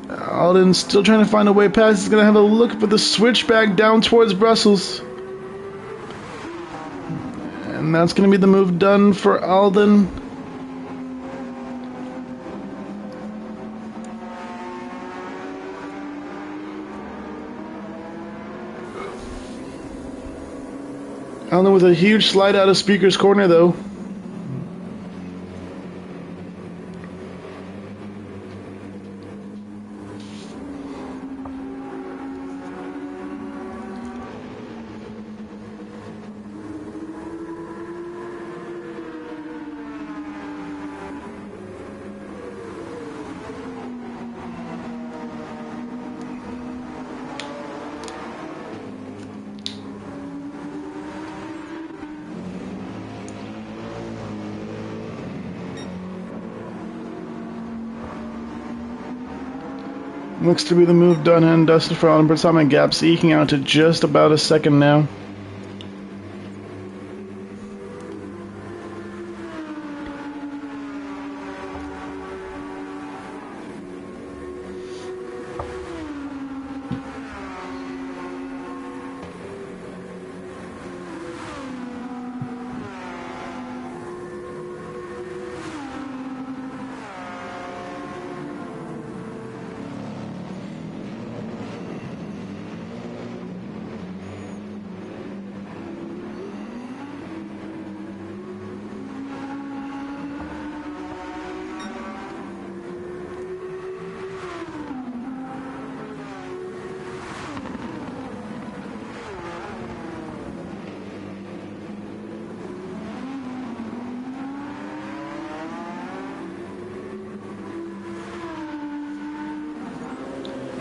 Alden's still trying to find a way past. He's going to have a look for the switchback down towards Brussels. And that's going to be the move done for Alden. Alden with a huge slide out of Speaker's corner, though. Looks to be the move done and dusted for Alden. Simon Gap's eking out to just about a second now.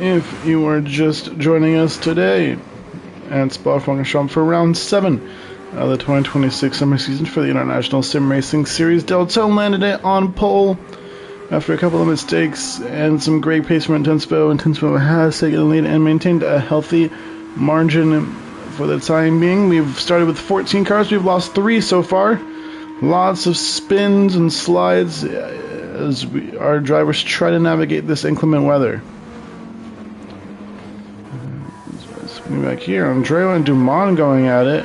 If you are just joining us today at Spa-Francorchamps for round 7 of the 2026 summer season for the International Sim Racing Series, Deltone landed it on pole after a couple of mistakes and some great pace from Intenspo. Intenspo has taken the lead and maintained a healthy margin for the time being. We've started with 14 cars. We've lost 3 so far. Lots of spins and slides as our drivers try to navigate this inclement weather. Back here, Andrea and Dumont going at it.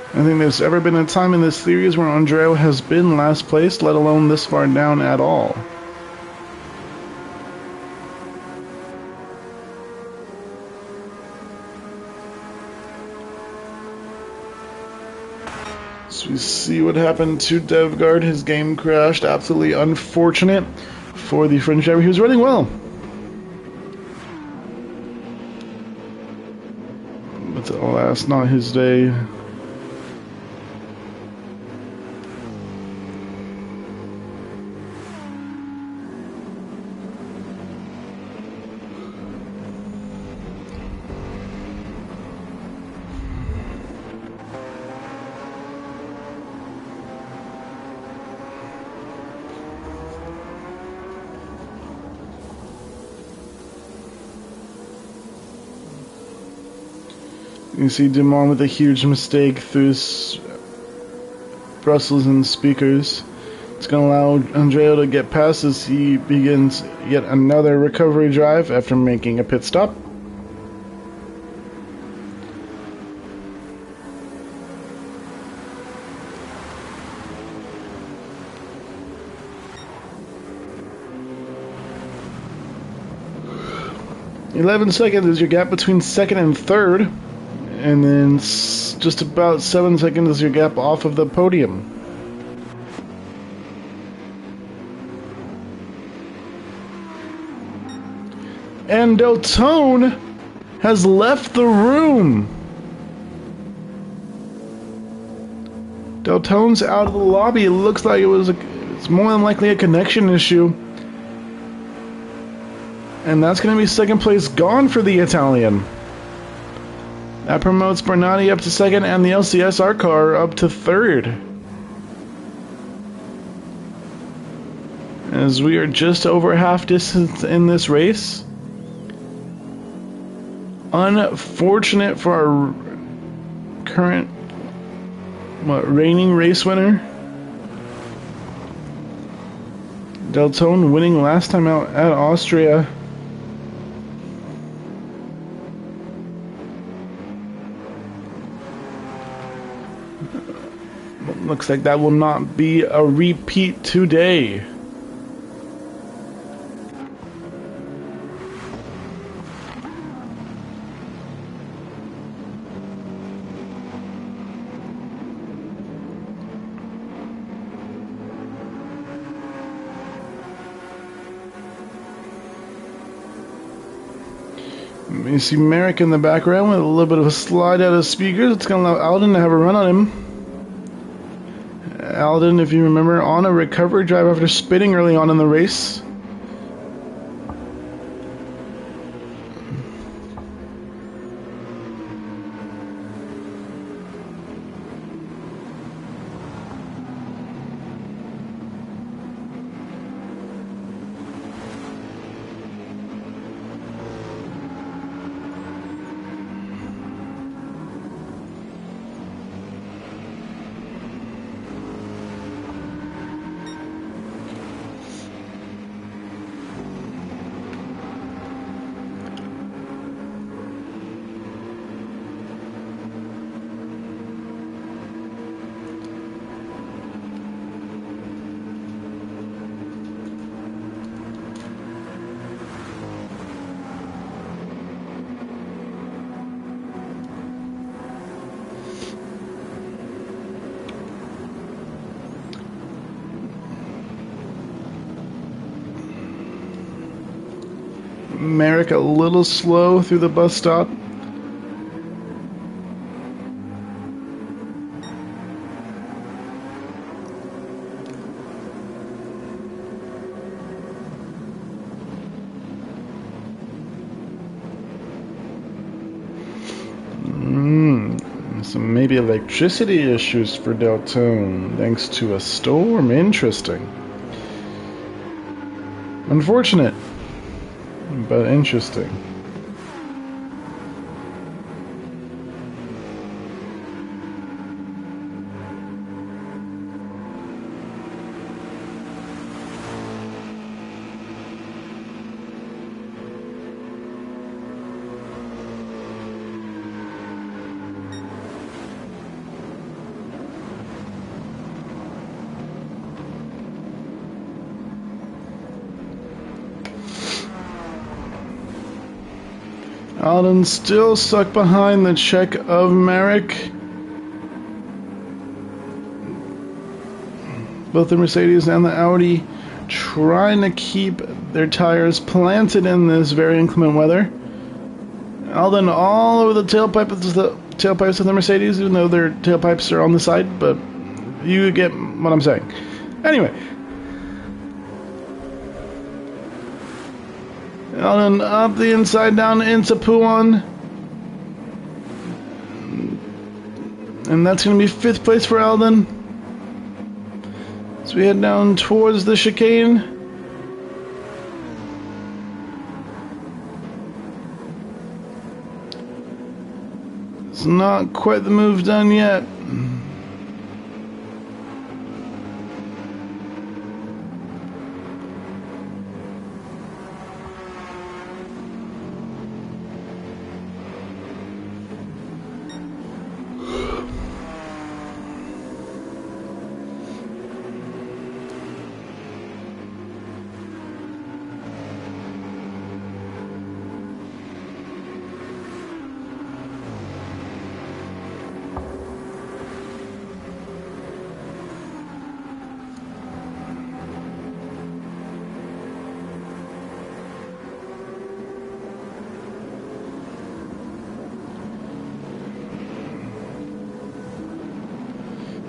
I think there's ever been a time in this series where Andrea has been last place, let alone this far down at all. So we see what happened to DevGuard. His game crashed. Absolutely unfortunate for the French driver. He was running well. But alas, not his day. You see Dumont with a huge mistake through Brussels and speakers. It's going to allow Andrea to get past as he begins yet another recovery drive after making a pit stop. "11 seconds is your gap between second and third. And then just about 7 seconds is your gap off of the podium." And Deltone has left the room. Deltone's out of the lobby. It looks like it's more than likely a connection issue. And that's going to be second place gone for the Italian. That promotes Bernardi up to second and the LCSR car up to third. As we are just over half distance in this race. Unfortunate for our current reigning race winner. Deltone winning last time out at Austria. Looks like that will not be a repeat today. You see Merrick in the background with a little bit of a slide out of speakers. It's going to allow Alden to have a run on him. Alden, if you remember, on a recovery drive after spinning early on in the race. Merrick a little slow through the bus stop. So maybe electricity issues for Deltone, thanks to a storm. Interesting. Unfortunate, but interesting. Alden still stuck behind the check of Merrick. Both the Mercedes and the Audi trying to keep their tires planted in this very inclement weather. Alden all over the tailpipes of the Mercedes, even though their tailpipes are on the side, but you get what I'm saying. Anyway. Alden up the inside down into Puan. And that's going to be 5th place for Alden. So we head down towards the chicane. It's not quite the move done yet.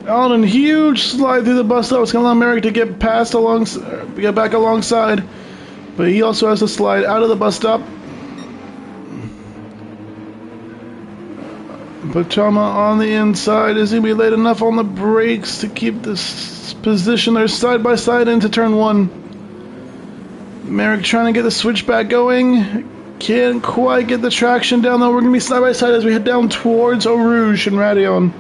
Alden, huge slide through the bus stop. It's going to allow Merrick to get back alongside. But he also has to slide out of the bus stop. Patama on the inside. Is he going to be late enough on the brakes to keep this position? They're side by side into turn 1. Merrick trying to get the switchback going. Can't quite get the traction down though. We're going to be side by side as we head down towards Eau Rouge and Radion.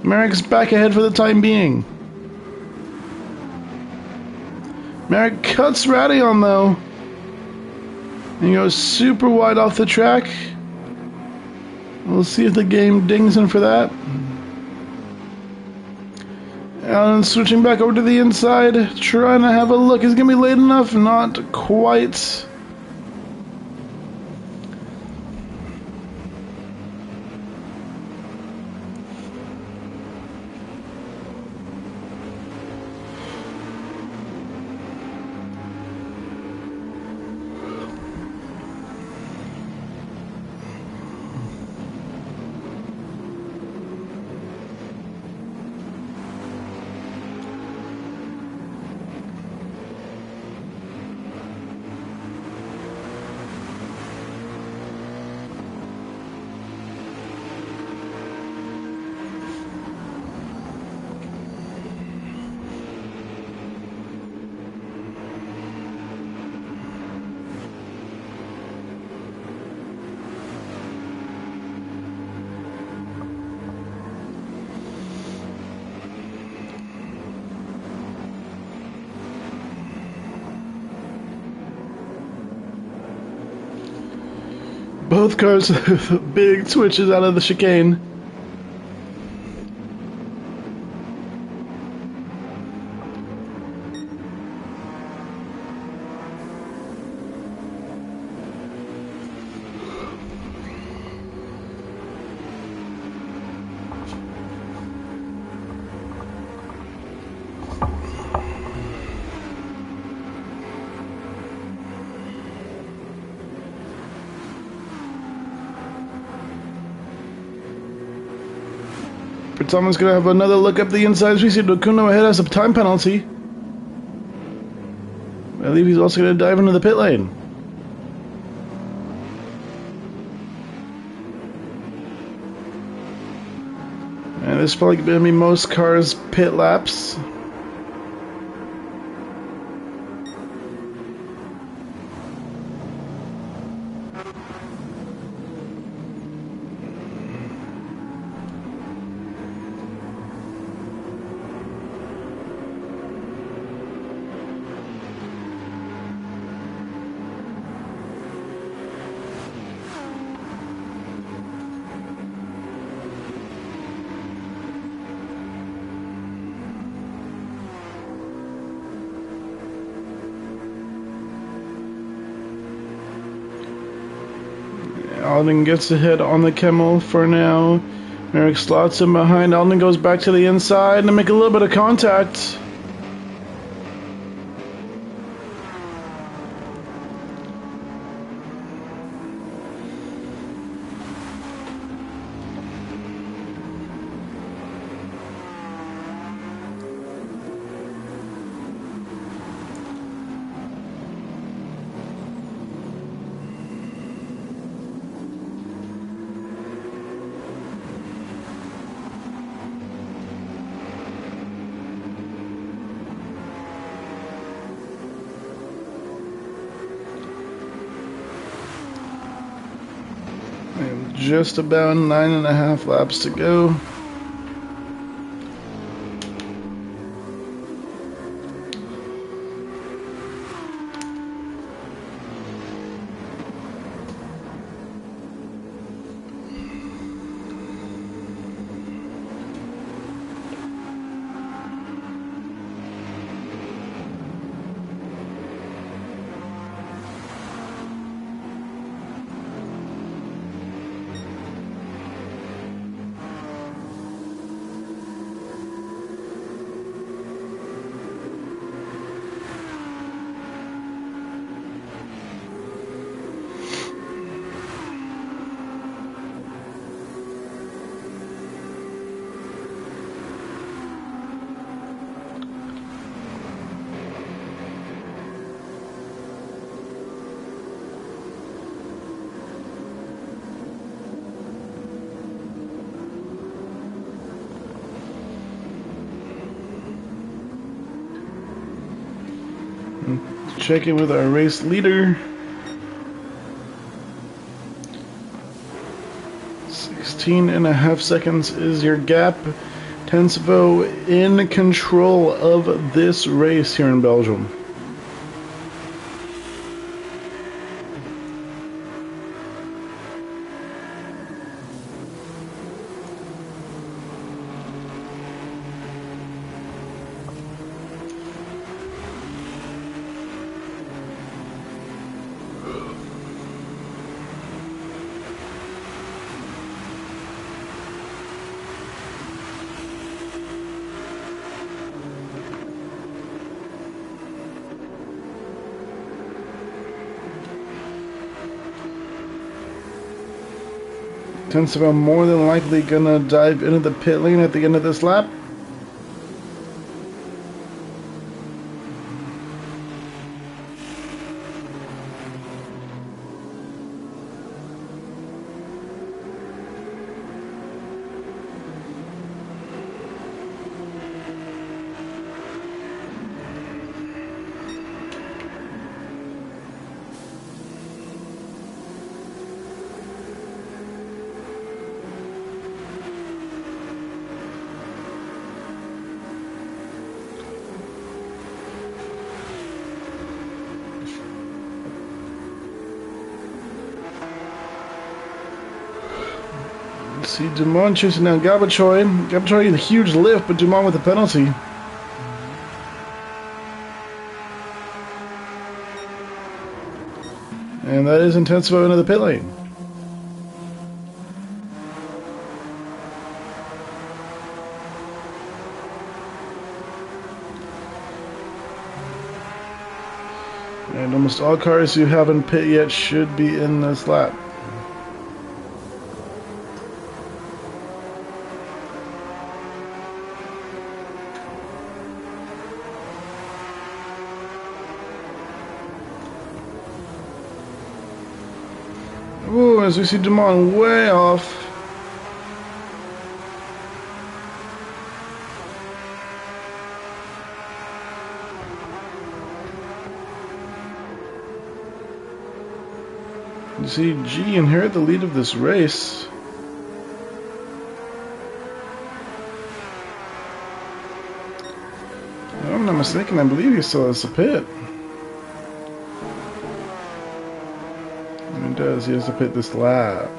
Merrick's back ahead for the time being. Merrick cuts Radion though. And he goes super wide off the track. We'll see if the game dings him for that. Allen switching back over to the inside, trying to have a look. Is he going to be late enough? Not quite. Both cars have big switches out of the chicane. Someone's going to have another look up the inside as we see Dokuno ahead has a time penalty. I believe he's also going to dive into the pit lane. This is probably going to be most cars' pit laps. Alden gets ahead on the Camel for now. Merrick slots him behind. Alden goes back to the inside and make a little bit of contact. And just about 9.5 laps to go. Check in with our race leader. 16.5 seconds is your gap. Tensevo in control of this race here in Belgium. Tensevo more than likely gonna dive into the pit lane at the end of this lap. See Dumont chasing down Gabachoy. Gabachoy in a huge lift, but Dumont with a penalty. And that is Intensivo into the pit lane. And almost all cars who haven't pit yet should be in this lap. Ooh, as we see Dumont way off. You see, G inherit the lead of this race. If I'm not mistaken, I believe he still has a pit. And he does, he has to pit this lap.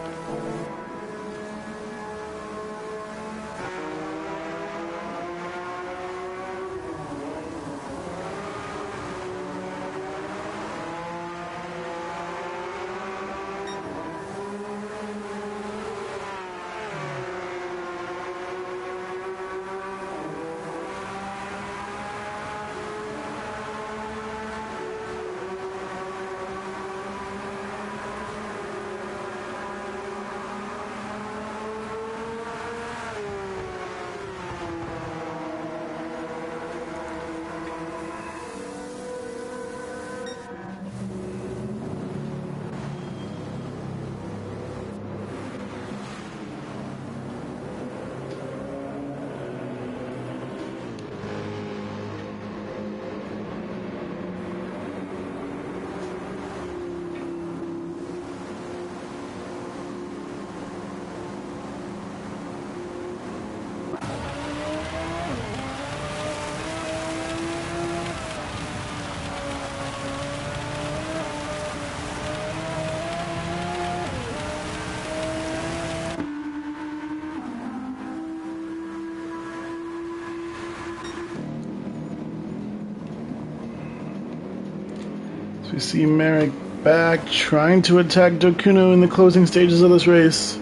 We see Merrick back trying to attack Dokuno in the closing stages of this race.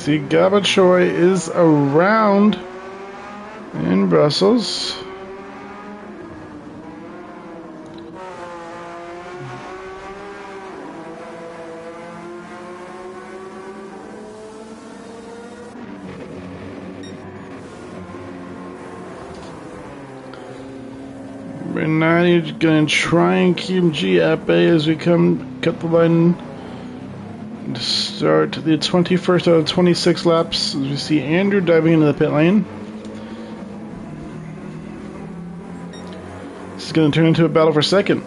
See, Gabachoy is around in Brussels. Bernardi's gonna try and keep G at bay as we cut the line to start the 21st out of 26 laps. As we see Andrew diving into the pit lane. This is gonna turn into a battle for second.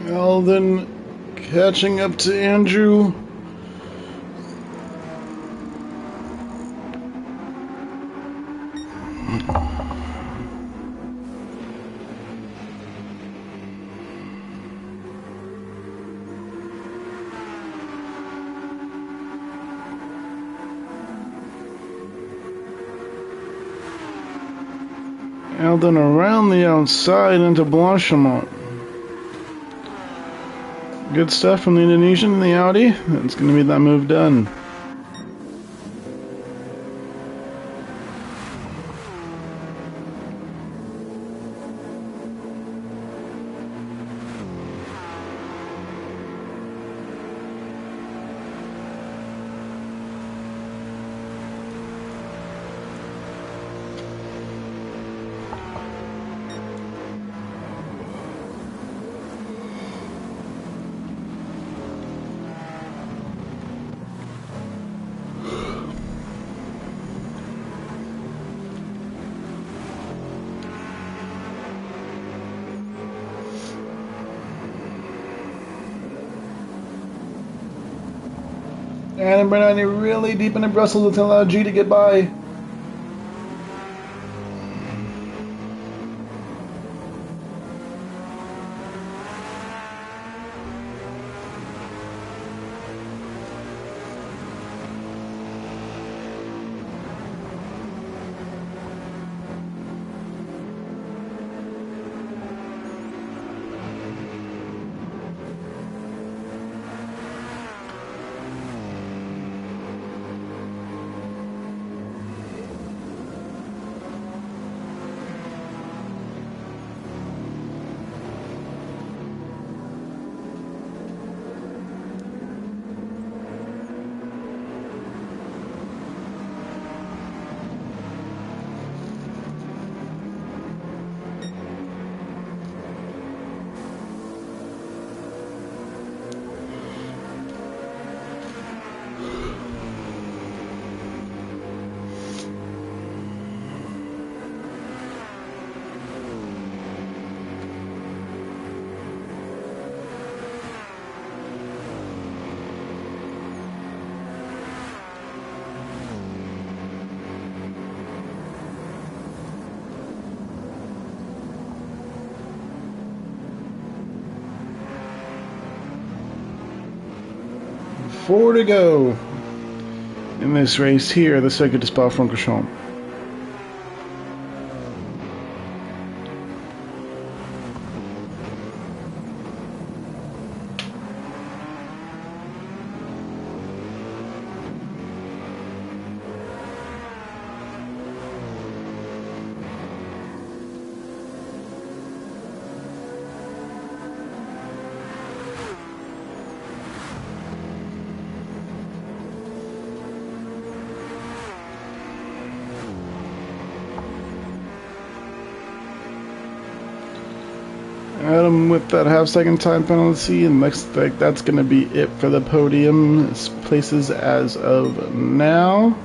Alden catching up to Andrew. Alden around the outside into Blanchimont. Good stuff from the Indonesian in the Audi. That's going to be that move done. And Bernardi really deep into Brussels to allow G to get by. 4 to go in this race here, the circuit de Spa-Francorchamps. Adam with that half-second time penalty, and looks like that's going to be it for the podium places as of now.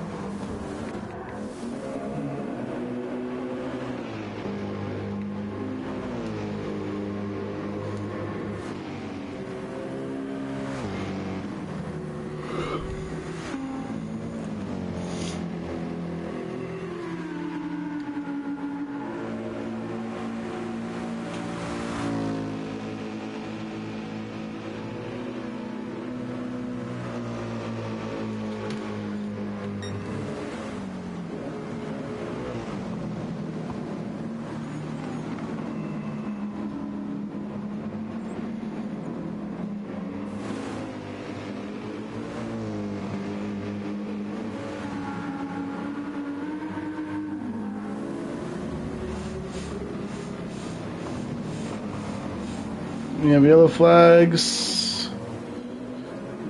We have yellow flags.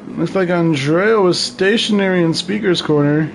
Looks like Andrea was stationary in speaker's corner.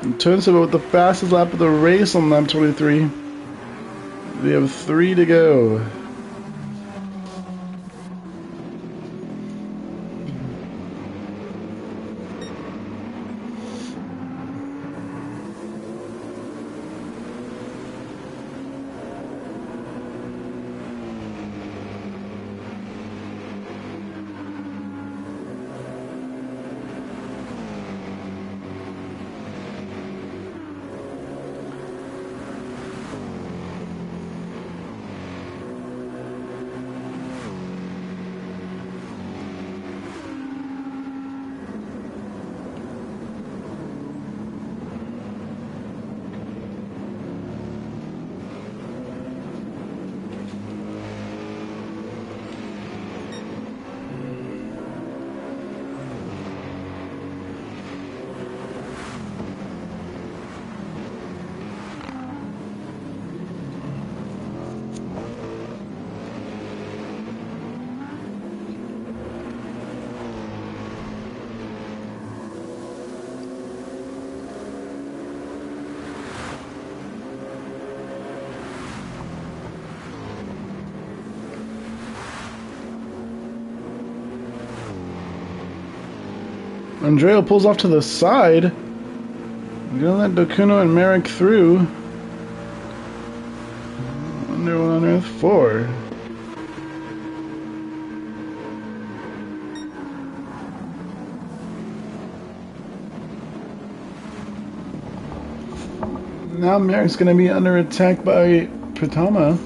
In terms of the fastest lap of the race on lap 23, we have 3 to go. Andrea pulls off to the side. We're gonna let Dokuno and Merrick through. I wonder what on earth for. Now Merrick's gonna be under attack by Pratama.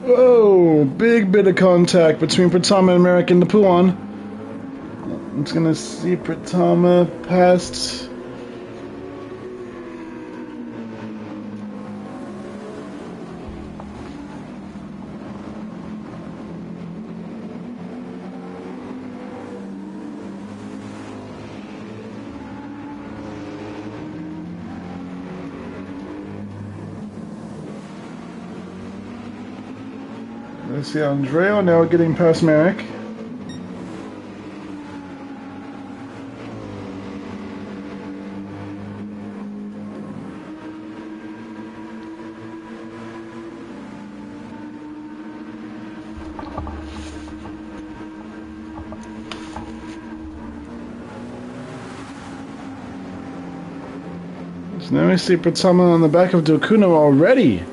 Whoa, big bit of contact between Pratama and Merrick in the Puan. I'm just gonna see Pratama past. Let's see, Andrea now getting past Merrick. So now we see Pratsama on the back of Dokuno already.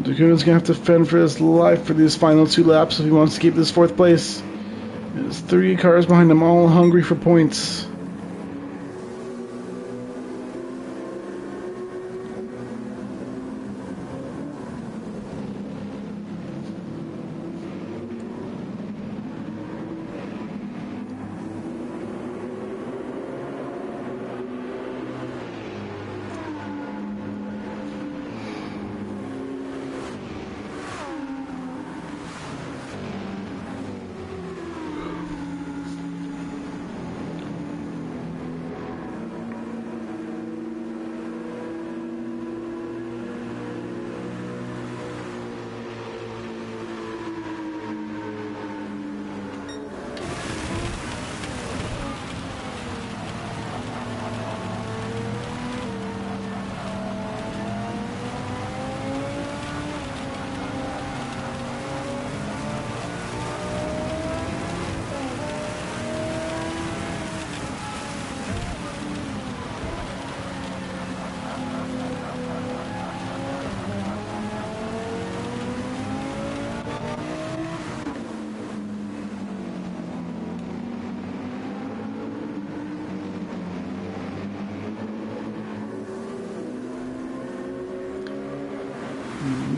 Dokuno's gonna have to fend for his life for these final 2 laps if he wants to keep this 4th place. There's 3 cars behind him, all hungry for points.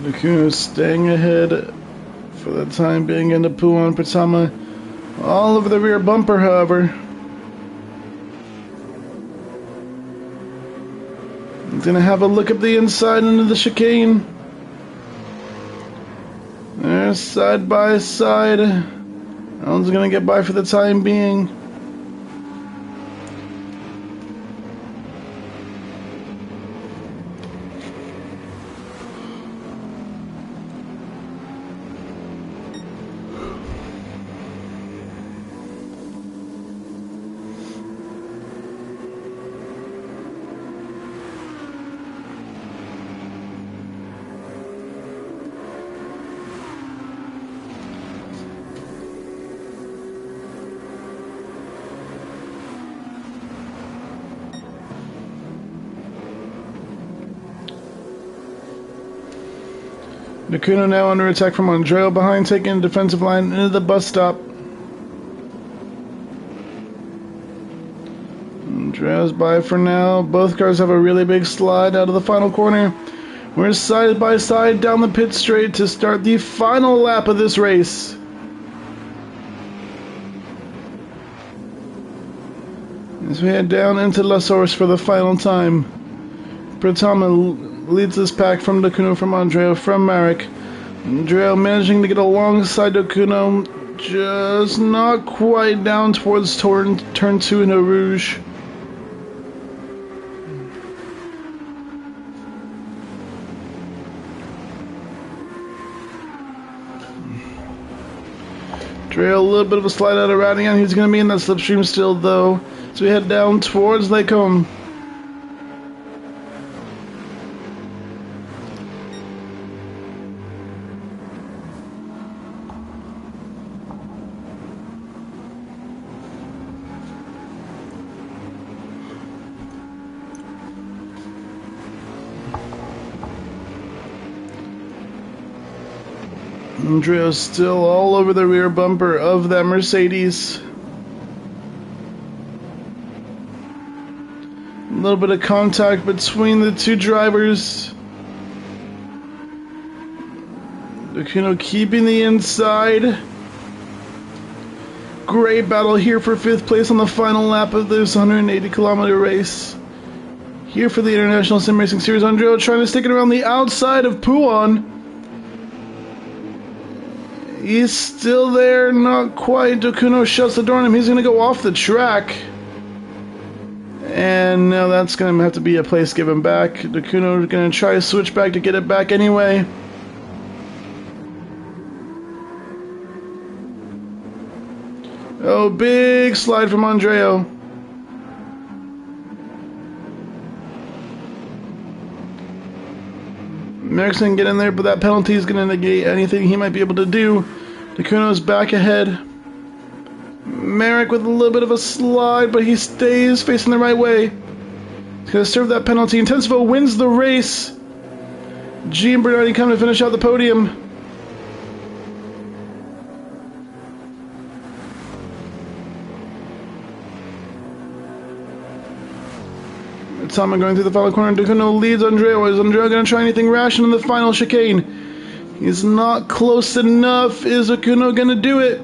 Dokuno staying ahead for the time being into Puan Pratsama all over the rear bumper, however. He's gonna have a look at the inside into the chicane. They're side by side. Alan's gonna get by for the time being. Dokuno now under attack from Andrea behind, taking the defensive line into the bus stop. Andrea's by for now. Both cars have a really big slide out of the final corner. We're side by side down the pit straight to start the final lap of this race. As we head down into La Source for the final time. Pratsama leads this pack from Dokuno, from Andrea, from Marek. Andrea managing to get alongside Dokuno, just not quite down towards turn 2 in Eau Rouge. Andrea, a little bit of a slide out of Radian. He's going to be in that slipstream still, though. So we head down towards Lake Home. Andrea's still all over the rear bumper of that Mercedes. A little bit of contact between the 2 drivers. Dokuno keeping the inside. Great battle here for 5th place on the final lap of this 180-kilometer race. Here for the International Sim Racing Series, Andrea trying to stick it around the outside of Puan. He's still there, not quite. Dokuno shuts the door on him. He's going to go off the track. And now that's going to have to be a place given back. Dacuno is going to try to switch back to get it back anyway. Oh, big slide from Andreo. Merrick's going to get in there, but that penalty is going to negate anything he might be able to do. Dacuno's back ahead. Merrick with a little bit of a slide, but he stays facing the right way. He's going to serve that penalty. Intensivo wins the race. G and Bernardi come to finish out the podium. Tama going through the final corner. Dacuno leads Andreo. Is Andreo going to try anything rash in the final chicane? He's not close enough. Is Dacuno going to do it?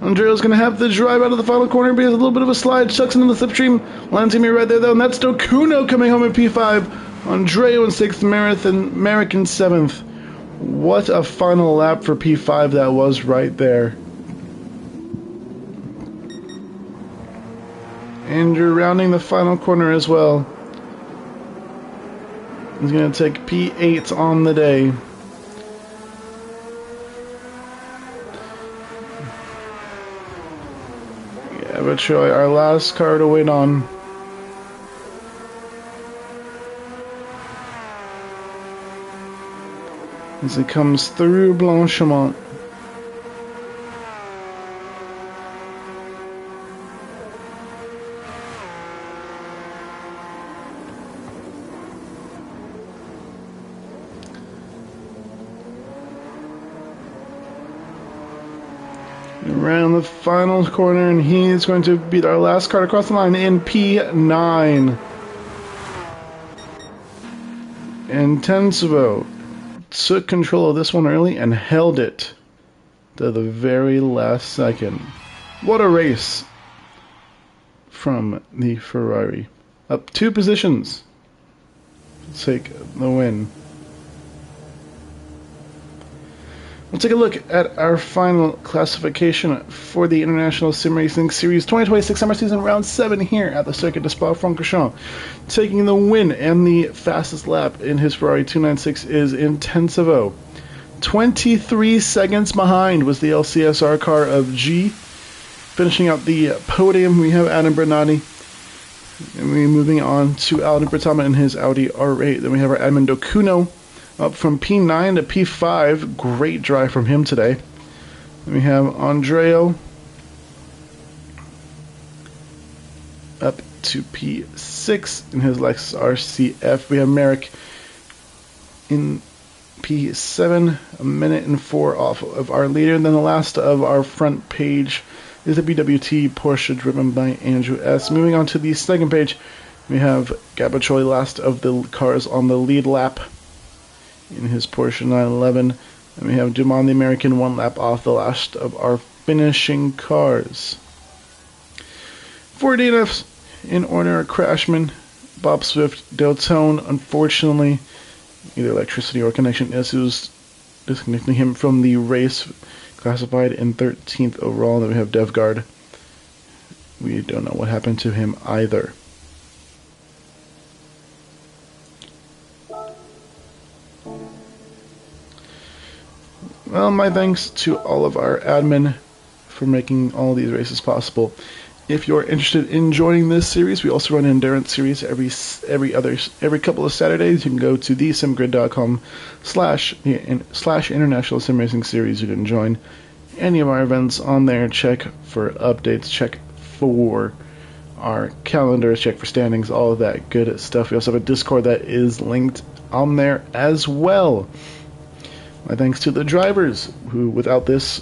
Andreo's going to have to drive out of the final corner, but he has a little bit of a slide. Sucks into the slipstream. Lands me right there, though, and that's Dacuno coming home in P5. Andreo in 6th, and Merrick in 7th. What a final lap for P5 that was right there. Andrew rounding the final corner as well. He's going to take P8 on the day. Yeah, but Troy, our last car to wait on. As it comes through Blanchimont. Around the final corner, and he's going to beat our last car across the line in P9. Intensivo took control of this one early and held it to the very last second. What a race from the Ferrari. Up 2 positions to take the win. We'll take a look at our final classification for the International Sim Racing Series 2026 Summer Season Round 7 here at the Circuit de Spa-Francorchamps. Taking the win and the fastest lap in his Ferrari 296 is Intensivo. 23 seconds behind was the LCSR car of G. Finishing out the podium, we have Adam Bernardi. And we're moving on to Alden Bertama in his Audi R8. Then we have our Edmund Dacuno. Up from P9 to P5. Great drive from him today. Then we have Andreo up to P6 in his Lexus RCF. We have Merrick in P7, a minute and 4 off of our leader. And then the last of our front page is a BWT Porsche driven by Andrew S. Moving on to the second page, we have Gabacholi, last of the cars on the lead lap in his Porsche 911, and we have Dumont the American 1 lap off the last of our finishing cars. 4 DNFs in order: Crashman, Bob Swift, Deltone. Unfortunately, either electricity or connection issues disconnecting him from the race, classified in 13th overall. Then we have DevGuard. We don't know what happened to him either. Well, my thanks to all of our admin for making all these races possible. If you're interested in joining this series, we also run an endurance series every couple of Saturdays. You can go to thesimgrid.com/international sim racing series. You can join any of our events on there. Check for updates. Check for our calendars. Check for standings. All of that good stuff. We also have a Discord that is linked on there as well. My thanks to the drivers, who without this,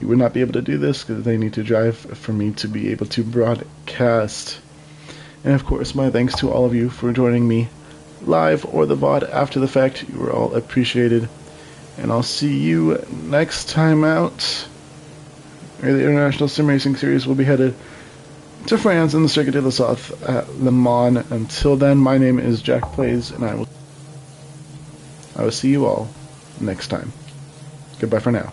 we would not be able to do this, because they need to drive for me to be able to broadcast. And of course, my thanks to all of you for joining me live or the VOD after the fact. You are all appreciated. And I'll see you next time out. The International Sim Racing Series will be headed to France in the Circuit de la South at Le Mans. Until then, my name is Jack Plays, and I will see you all next time. Goodbye for now.